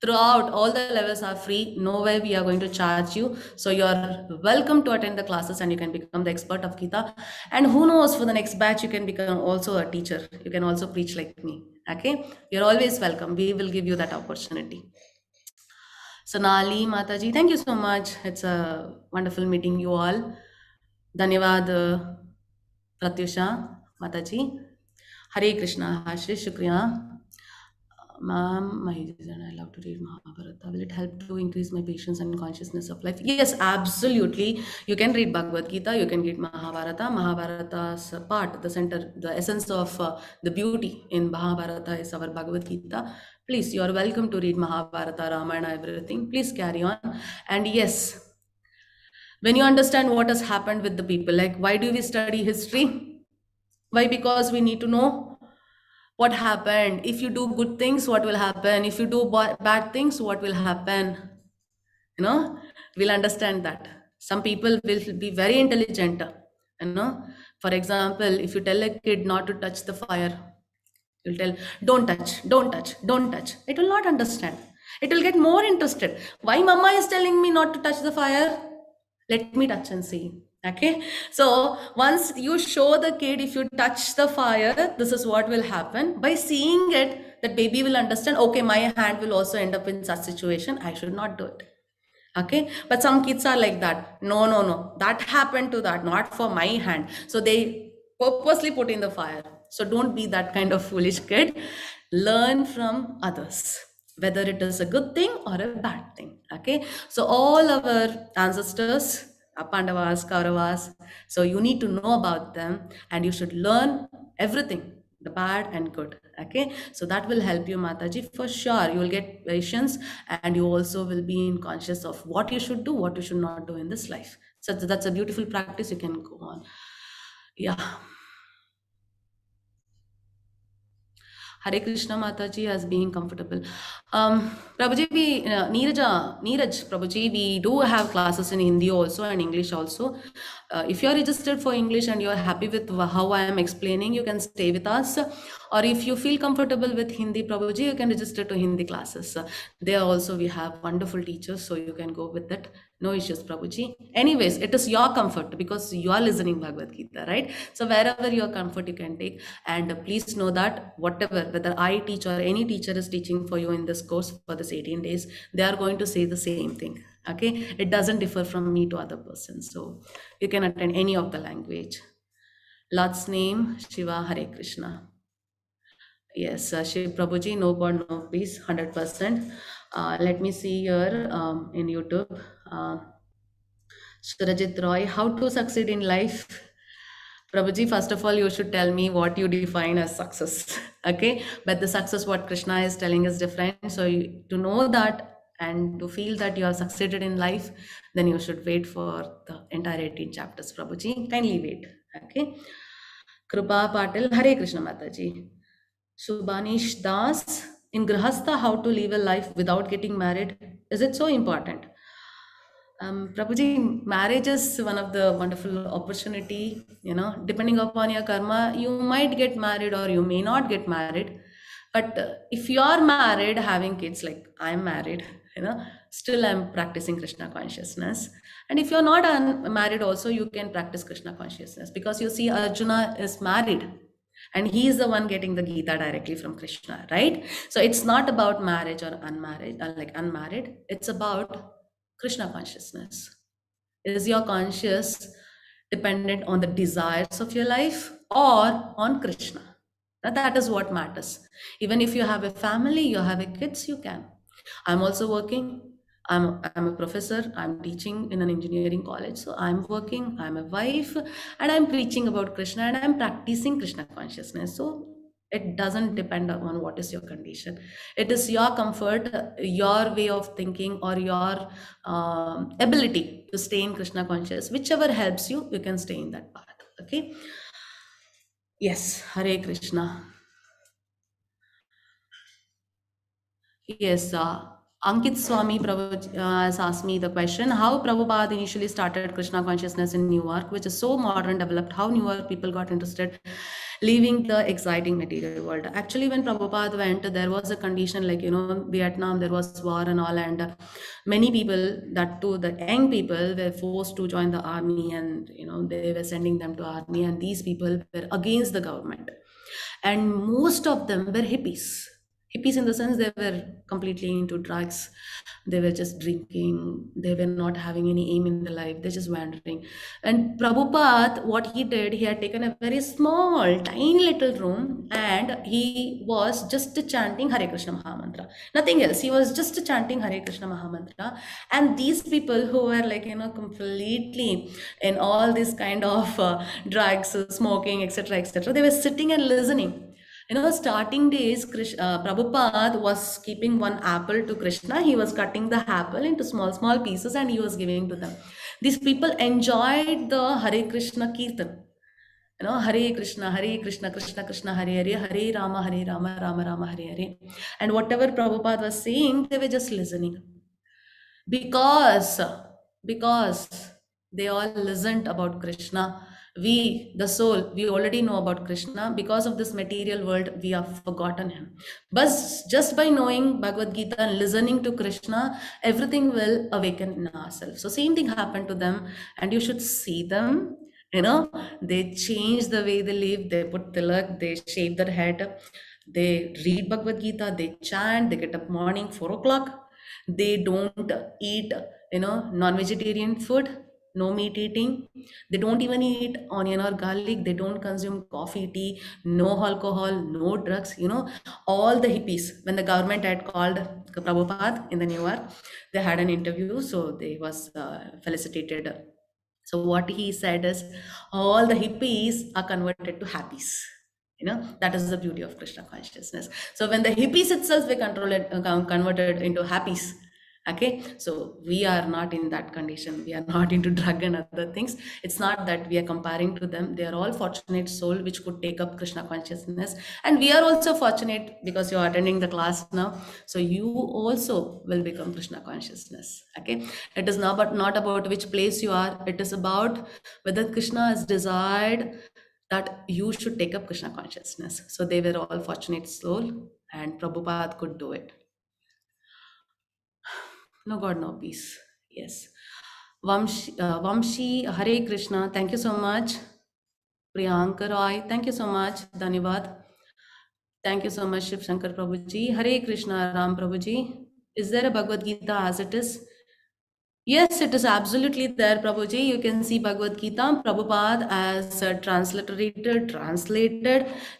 [SPEAKER 1] Throughout, all the levels are free. Nowhere we are going to charge you. So you are welcome to attend the classes and you can become the expert of Gita. And who knows, for the next batch, you can become also a teacher. You can also preach like me. Okay, you're always welcome. We will give you that opportunity. Sonali Mataji, thank you so much. It's a wonderful meeting you all. Dhanyavad Pratyusha Mataji. Hare Krishna, Hashe Shukriya. Ma'am, I love to read Mahabharata. Will it help to increase my patience and consciousness of life? Yes, absolutely. You can read Bhagavad Gita, you can read Mahabharata. Mahabharata's part, the center, the essence of the beauty in Mahabharata is our Bhagavad Gita. Please, you are welcome to read Mahabharata, Ramayana, everything. Please carry on. And yes, when you understand what has happened with the people, like why do we study history? Why? Because we need to know what happened. If you do good things, what will happen? If you do bad things, what will happen? You know, we'll understand that. Some people will be very intelligent. You know, for example, if you tell a kid not to touch the fire, you'll tell, don't touch, don't touch, don't touch. It will not understand. It will get more interested. Why mama is telling me not to touch the fire? Let me touch and see. Okay, so once you show the kid, if you touch the fire, this is what will happen. By seeing it, that baby will understand, okay, my hand will also end up in such situation, I should not do it. Okay, but some kids are like that. No, that happened to that, not for my hand. So they purposely put in the fire. So don't be that kind of foolish kid. Learn from others, whether it is a good thing or a bad thing. Okay, so all our ancestors, Pandavas, Kauravas, so you need to know about them and you should learn everything, the bad and good. Okay, so that will help you, Mataji, for sure. You will get patience and you also will be in conscious of what you should do, what you should not do in this life. So that's a beautiful practice. You can go on. Yeah. Hare Krishna Mataji, as being comfortable. Prabhuji, Neeraj Prabhuji, we do have classes in Hindi also and English also. If you are registered for English and you are happy with how I am explaining, you can stay with us. Or if you feel comfortable with Hindi, Prabhuji, you can register to Hindi classes. There also we have wonderful teachers, so you can go with it. No issues, Prabhuji. Anyways, it is your comfort because you are listening Bhagavad Gita, right? So wherever your comfort you can take. And please know that whatever, whether I teach or any teacher is teaching for you in this course for this 18 days, they are going to say the same thing. Okay, it doesn't differ from me to other persons. So you can attend any of the language. Lord's name, Shiva, Hare Krishna. Yes, Shiv Prabhuji, no God, no peace, 100%. Let me see here in YouTube. Surajit Roy, how to succeed in life? Prabhuji, first of all, you should tell me what you define as success. Okay, but the success what Krishna is telling is different. So to know that and to feel that you have succeeded in life, then you should wait for the entire 18 chapters. Prabhuji, kindly wait. Okay. Krupa Patil, Hare Krishna Mataji. Subhanish Das, in Grahastha, how to live a life without getting married? Is it so important? Prabhuji, marriage is one of the wonderful opportunity, depending upon your karma, you might get married or you may not get married. But if you are married, having kids, like I'm married, still I'm practicing Krishna consciousness. And if you're not married also, you can practice Krishna consciousness, because you see Arjuna is married and he is the one getting the Gita directly from Krishna, right? So it's not about marriage or unmarried, like unmarried. It's about Krishna consciousness. Is your conscious dependent on the desires of your life or on Krishna? Now that is what matters. Even if you have a family, you have a kids, you can. I'm also working. I'm a professor. I'm teaching in an engineering college. So I'm working. I'm a wife, and I'm preaching about Krishna, and I'm practicing Krishna consciousness. So it doesn't depend on what is your condition. It is your comfort, your way of thinking, or your ability to stay in Krishna conscious. Whichever helps you, you can stay in that path. Okay. Yes. Hare Krishna. Yes. Ankit Swami has asked me the question, how Prabhupada initially started Krishna consciousness in Newark, which is so modern, developed, how Newark people got interested leaving the exciting material world. Actually, when Prabhupada went, there was a condition like, Vietnam, there was war and all, and many people, that too, the young people were forced to join the army, and, they were sending them to army, and these people were against the government. And most of them were hippies. Hippies in the sense they were completely into drugs. They were just drinking. They were not having any aim in their life. They're just wandering. And Prabhupada, what he did, he had taken a very small, tiny little room, and he was just chanting Hare Krishna Mahamantra. Nothing else. He was just chanting Hare Krishna Mahamantra. And these people who were like, completely in all this kind of drugs, smoking, etc., they were sitting and listening. Starting days, Prabhupada was keeping one apple to Krishna. He was cutting the apple into small, small pieces and he was giving to them. These people enjoyed the Hare Krishna Kirtan. Hare Krishna, Krishna Krishna, Hare Hare, Hare Rama, Rama Rama, Hare Hare. And whatever Prabhupada was saying, they were just listening. Because they all listened about Krishna. We, the soul, we already know about Krishna. Because of this material world, we have forgotten him. But just by knowing Bhagavad Gita and listening to Krishna, everything will awaken in ourselves. So same thing happened to them, and you should see them. They change the way they live. They put tilak, they shave their head, they read Bhagavad Gita, they chant, they get up morning 4 o'clock. They don't eat, non-vegetarian food, no meat eating. They don't even eat onion or garlic. They don't consume coffee, tea, no alcohol, no drugs. All the hippies, when the government had called Prabhupada in the Newark, they had an interview. So they was felicitated. So what he said is, all the hippies are converted to happies. That is the beauty of Krishna consciousness. So when the hippies itself were converted into happies, okay, so we are not in that condition. We are not into drug and other things. It's not that we are comparing to them. They are all fortunate soul which could take up Krishna consciousness, and we are also fortunate because you are attending the class now. So you also will become Krishna consciousness. Okay, it is not about which place you are. It is about whether Krishna has desired that you should take up Krishna consciousness. So they were all fortunate soul, and Prabhupada could do it. No God, no peace. Yes. Vamshi, Hare Krishna. Thank you so much. Priyanka Roy, thank you so much. Dhanyavad. Thank you so much, Shiv Shankar Prabhuji. Hare Krishna, Ram Prabhuji. Is there a Bhagavad Gita as it is? Yes, it is absolutely there, Prabhuji. You can see Bhagavad Gita, Prabhupada as translated.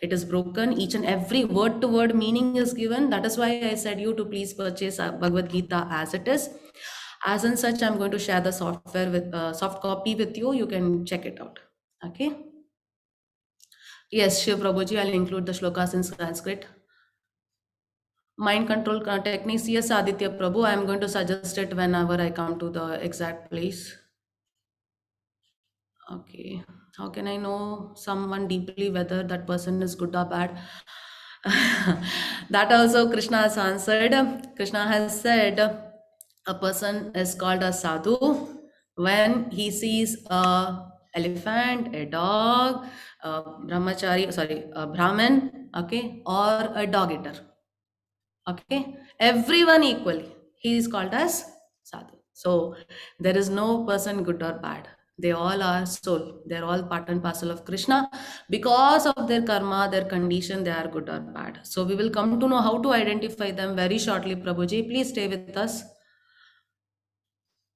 [SPEAKER 1] It is broken. Each and every word to word meaning is given. That is why I said you to please purchase Bhagavad Gita as it is. As and such, I'm going to share the software with soft copy with you. You can check it out. Okay. Yes, Shiv Prabhuji, I'll include the shlokas in Sanskrit. Mind control techniques, yes, Aditya Prabhu, I am going to suggest it whenever I come to the exact place. Okay, how can I know someone deeply whether that person is good or bad? That also Krishna has answered. Krishna has said a person is called a sadhu when he sees a elephant, a dog, a a brahmin, okay, or a dog eater. Okay, everyone equally, he is called as sadhu. So there is no person good or bad. They all are soul. They're all part and parcel of Krishna. Because of their karma, their condition, they are good or bad. So we will come to know how to identify them very shortly. Prabhuji, please stay with us.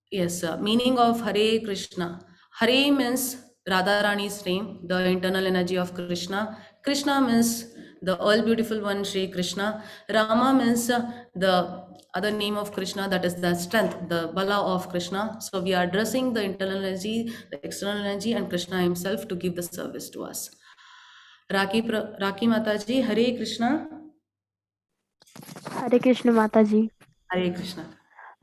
[SPEAKER 1] Yes, meaning of Hare Krishna. Hare means Radharani's name, the internal energy of Krishna. Krishna means the all beautiful one, Sri Krishna. Rama means the other name of Krishna, that is the strength, the bala of Krishna. So we are addressing the internal energy, the external energy, and Krishna himself to give the service to us. Raki Mataji, Hare Krishna.
[SPEAKER 12] Hare Krishna Mataji.
[SPEAKER 1] Hare Krishna.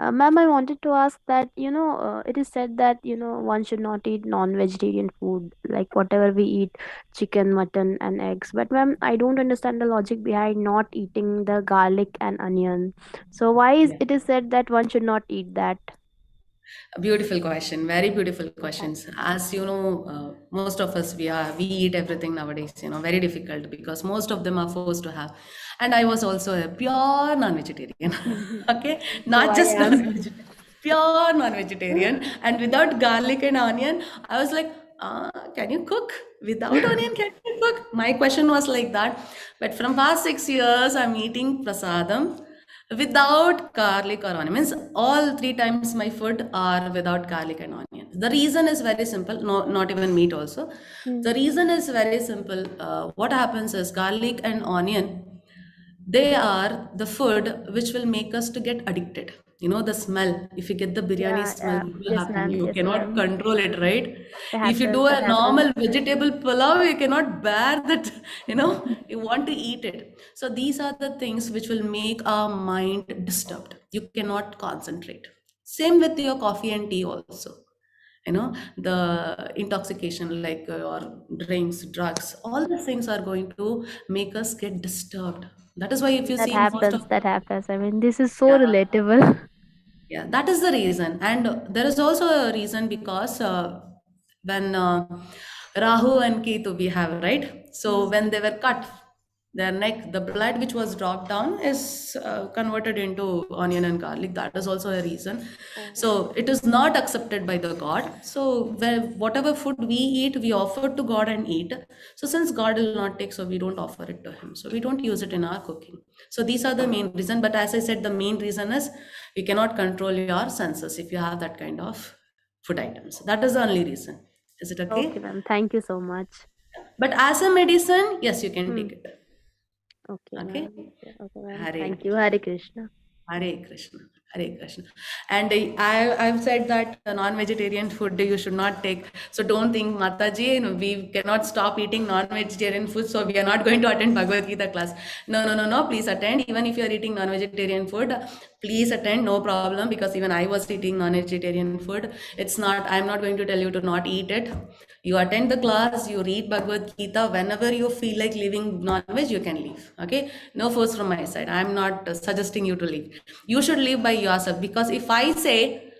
[SPEAKER 12] Ma'am, I wanted to ask that, it is said that, one should not eat non-vegetarian food, like whatever we eat, chicken, mutton, and eggs. But ma'am, I don't understand the logic behind not eating the garlic and onion. So why is it is said that one should not eat that?
[SPEAKER 1] A beautiful question, very beautiful questions. As you know, most of us we eat everything nowadays. Very difficult because most of them are forced to have. And I was also a pure non-vegetarian. Okay, not just non-vegetarian, pure non-vegetarian. And without garlic and onion, I was like, can you cook without onion? Can you cook? My question was like that. But from past 6 years, I'm eating prasadam without garlic or onion. Means all 3 times my food are without garlic and onion. The reason is very simple. No, not even meat also. The reason is very simple. What happens is garlic and onion, they are the food which will make us to get addicted. The smell. If you get the biryani smell, what will
[SPEAKER 12] Yes,
[SPEAKER 1] happen?
[SPEAKER 12] ma'am.
[SPEAKER 1] You
[SPEAKER 12] Yes,
[SPEAKER 1] cannot
[SPEAKER 12] ma'am.
[SPEAKER 1] control it, right?
[SPEAKER 12] That
[SPEAKER 1] If you
[SPEAKER 12] happens.
[SPEAKER 1] do
[SPEAKER 12] That
[SPEAKER 1] a
[SPEAKER 12] happens.
[SPEAKER 1] normal vegetable pulao, you cannot bear that, you want to eat it. So these are the things which will make our mind disturbed. You cannot concentrate. Same with your coffee and tea also. The intoxication like or drinks, drugs, all these things are going to make us get disturbed. That is why if you
[SPEAKER 12] That
[SPEAKER 1] see most
[SPEAKER 12] happens.
[SPEAKER 1] of
[SPEAKER 12] That happens. I mean, this is so
[SPEAKER 1] yeah,
[SPEAKER 12] relatable.
[SPEAKER 1] yeah, that is the reason. And there is also a reason because when Rahu and Ketu we have, right? So when they were cut, their neck, the blood which was dropped down is converted into onion and garlic. That is also a reason. So it is not accepted by the God. So whatever food we eat, we offer to God and eat. So since God will not take, so we don't offer it to Him. So we don't use it in our cooking. So these are the main reason. But as I said, the main reason is we cannot control your senses if you have that kind of food items. That is the only reason. Is it okay?
[SPEAKER 12] Okay, ma'am. Thank you so much.
[SPEAKER 1] But as a medicine, yes, you can take it.
[SPEAKER 12] Okay,
[SPEAKER 1] Okay.
[SPEAKER 12] ma'am. Okay, ma'am.
[SPEAKER 1] Hare
[SPEAKER 12] Thank you. Hare Krishna.
[SPEAKER 1] Hare Krishna, Hare Krishna. And I've said that non-vegetarian food you should not take. So don't think, Mataji, we cannot stop eating non-vegetarian food, so we are not going to attend Bhagavad Gita class. No. Please attend. Even if you are eating non-vegetarian food, please attend. No problem, because even I was eating non-vegetarian food. I'm not going to tell you to not eat it. You attend the class, you read Bhagavad Gita. Whenever you feel like leaving non-veg, you can leave. Okay? No force from my side. I'm not suggesting you to leave. You should live by yourself, because if I say,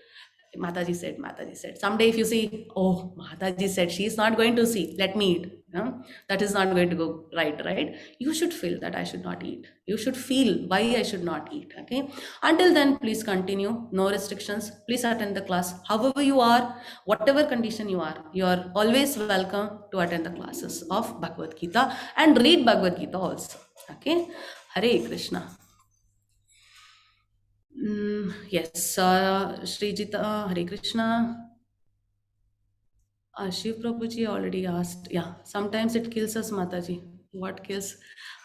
[SPEAKER 1] Mataji said, someday if you see, oh, Mataji said she's not going to see, let me eat. That is not going to go right? You should feel that I should not eat. You should feel why I should not eat. Okay. Until then, please continue. No restrictions. Please attend the class. However you are, whatever condition you are always welcome to attend the classes of Bhagavad Gita and read Bhagavad Gita also. Okay. Hare Krishna. Yes, Srijita, Hare Krishna. Shiv Prabhuji already asked. Yeah, sometimes it kills us, Mataji. What kills?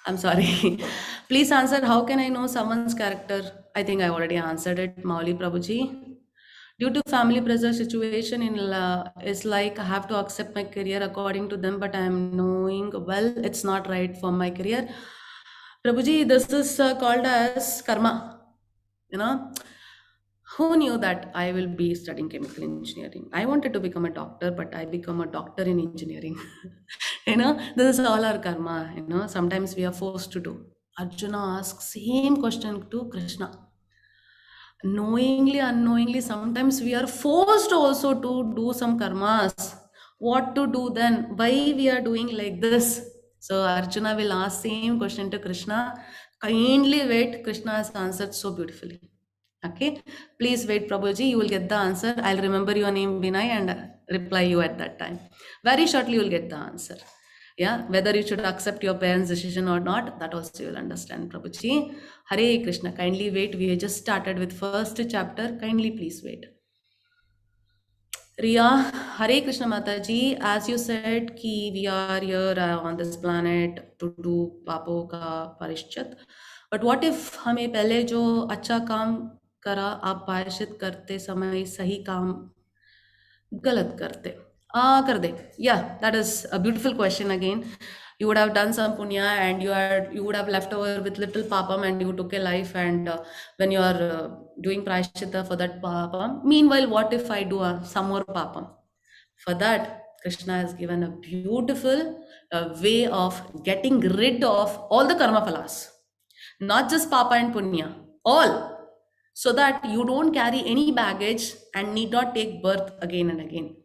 [SPEAKER 1] I'm sorry. Please answer. How can I know someone's character? I think I already answered it, Mauli Prabhuji. Due to family pressure situation is like I have to accept my career according to them, but I am knowing well it's not right for my career. Prabhuji, this is called as karma. You know, who knew that I will be studying chemical engineering? I wanted to become a doctor, but I become a doctor in engineering. This is all our karma. Sometimes we are forced to do. Arjuna asks same question to Krishna. Knowingly, unknowingly, sometimes we are forced also to do some karmas. What to do then? Why we are doing like this? So Arjuna will ask same question to Krishna. Kindly wait. Krishna has answered so beautifully. Okay, please wait, Prabhuji. You will get the answer. I'll remember your name, Vinay, and reply you at that time. Very shortly, you will get the answer. Yeah, whether you should accept your parents' decision or not, that also you will understand, Prabhuji. Hare Krishna. Kindly wait. We just started with first chapter. Kindly please wait. Riya, Hare Krishna Mataji. As you said, ki we are here on this planet to do पापों का परिश्चित. But what if हमें पहले जो अच्छा काम करा आप प्रायश्चित करते समय सही काम गलत करते कर दे? Yeah, that is a beautiful question again. You would have done some punya and you would have left over with little papam and you took a life, and when you are doing prayashchitta for that papam, meanwhile what if I do some more papam? For that, Krishna has given a beautiful way of getting rid of all the karma phalas, not just papa and punya, all, so that you don't carry any baggage and need not take birth again and again.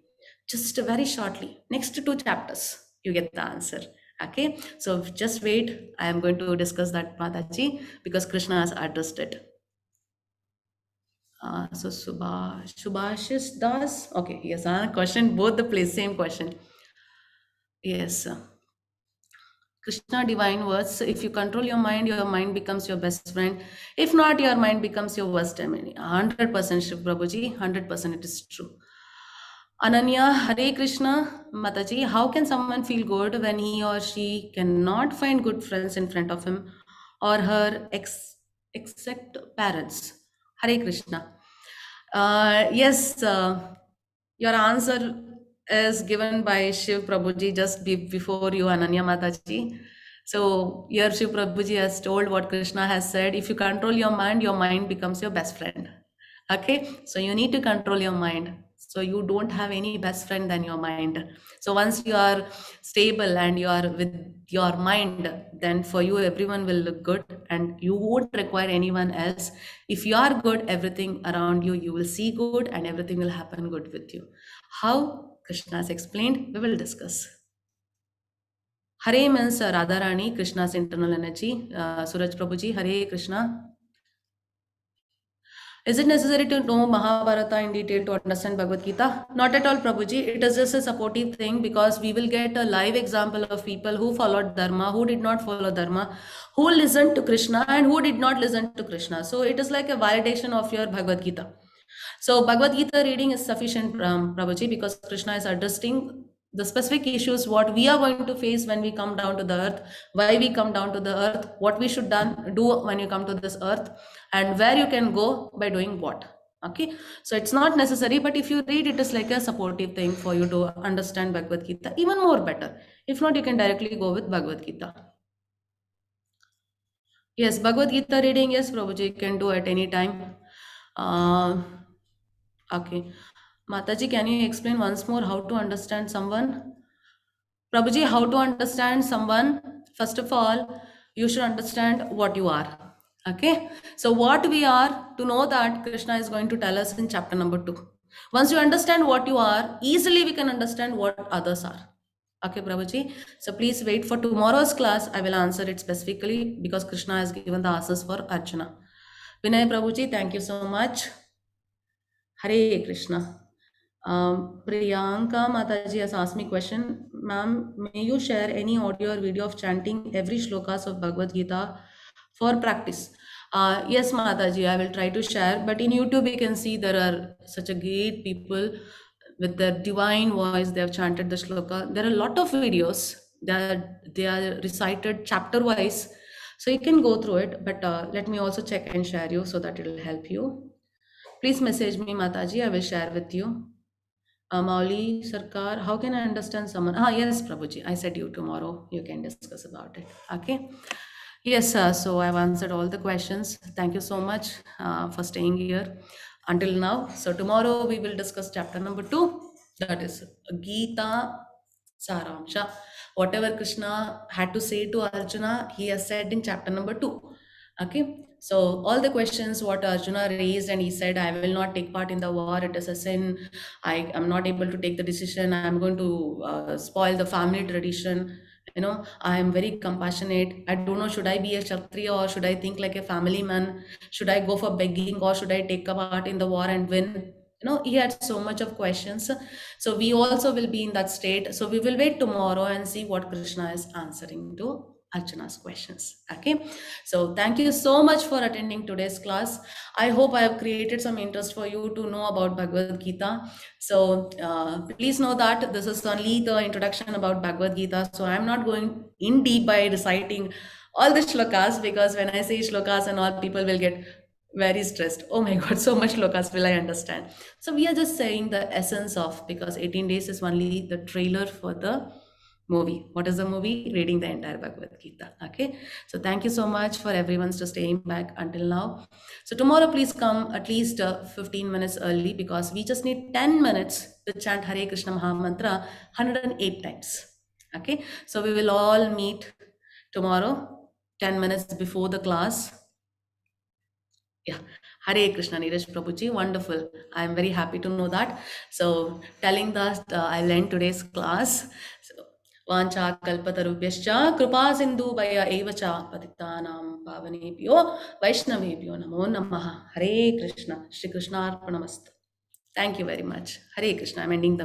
[SPEAKER 1] Just very shortly, next 2 chapters, you get the answer. Okay, so just wait. I am going to discuss that, Mataji, because Krishna has addressed it. So Subhashis Das. Okay, yes, question, both the place, same question. Yes. Krishna divine words. So if you control your mind becomes your best friend. If not, your mind becomes your worst enemy. 100% Shiv Prabhuji, 100% it is true. Ananya, Hare Krishna, Mataji, how can someone feel good when he or she cannot find good friends in front of him or her except parents? Hare Krishna. Yes, your answer is given by Shiv Prabhuji just before you, Ananya Mataji. So here Shiv Prabhuji has told what Krishna has said. If you control your mind becomes your best friend. Okay, so you need to control your mind. So you don't have any best friend than your mind. So once you are stable and you are with your mind, then for you everyone will look good and you won't require anyone else. If you are good, everything around you, you will see good and everything will happen good with you. How? Krishna has explained, we will discuss. Hare means Radharani, Krishna's internal energy. Suraj Prabhuji, Hare Krishna. Is it necessary to know Mahabharata in detail to understand Bhagavad Gita? Not at all, Prabhuji. It is just a supportive thing because we will get a live example of people who followed Dharma, who did not follow Dharma, who listened to Krishna and who did not listen to Krishna. So it is like a validation of your Bhagavad Gita. So Bhagavad Gita reading is sufficient, Prabhuji, because Krishna is addressing the specific issues, what we are going to face when we come down to the earth, why we come down to the earth, what we should do when you come to this earth, and where you can go by doing what. Okay, so it's not necessary, but if you read it is like a supportive thing for you to understand Bhagavad Gita even more better. If not, you can directly go with Bhagavad Gita. Yes, Bhagavad Gita reading, yes, Prabhuji, you can do at any time. Okay. Mataji, can you explain once more how to understand someone? Prabhuji, how to understand someone? First of all, you should understand what you are. Okay. So what we are, to know that, Krishna is going to tell us in chapter number 2. Once you understand what you are, easily we can understand what others are. Okay, Prabhuji. So please wait for tomorrow's class. I will answer it specifically because Krishna has given the answers for Arjuna. Vinay Prabhuji, thank you so much. Hare Krishna. Priyanka Mataji has asked me question. Ma'am, may you share any audio or video of chanting every shlokas of Bhagavad Gita for practice? Yes, Mataji, I will try to share. But in YouTube, you can see there are such a great people with their divine voice. They have chanted the shloka. There are a lot of videos that they are recited chapter wise. So you can go through it. But let me also check and share you so that it will help you. Please message me, Mataji. I will share with you. Mauli Sarkar, how can I understand someone? Yes, Prabhuji. I said you tomorrow. You can discuss about it. Okay. Yes, so I've answered all the questions. Thank you so much for staying here until now. So tomorrow we will discuss chapter number 2. That is Gita Saramsha. Whatever Krishna had to say to Arjuna, he has said in chapter number 2. Okay, so all the questions what Arjuna raised, and he said, I will not take part in the war, it is a sin, I am not able to take the decision, I am going to spoil the family tradition, you know, I am very compassionate, I don't know, should I be a Kshatriya or should I think like a family man, should I go for begging or should I take a part in the war and win? You know, he had so much of questions. So we also will be in that state. So we will wait tomorrow and see what Krishna is answering to Arjuna's questions. Okay, so thank you so much for attending today's class. I hope I have created some interest for you to know about Bhagavad Gita. So please know that this is only the introduction about Bhagavad Gita. So I'm not going in deep by reciting all the shlokas, because when I say shlokas and all, people will get very stressed. Oh my God, so much shlokas, will I understand? So we are just saying the essence of, because 18 days is only the trailer for the movie. What is the movie? Reading the entire Bhagavad Gita. Okay, so thank you so much for everyone's to staying back until now. So tomorrow please come at least 15 minutes early, because we just need 10 minutes to chant Hare Krishna Maha Mantra 108 times. Okay, so we will all meet tomorrow 10 minutes before the class. Yeah, Hare Krishna, Neeraj Prabhuji, wonderful. I am very happy to know that. So telling that I'll end today's class. So, Vancha kalpatarubhyascha kripa sindhu bhaya evacha patitanam pavanebhyo vaishnavebhyo namo namaha. Hare Krishna, Shri Krishna Arpanamastu. Thank you very much. Hare Krishna. I'm ending the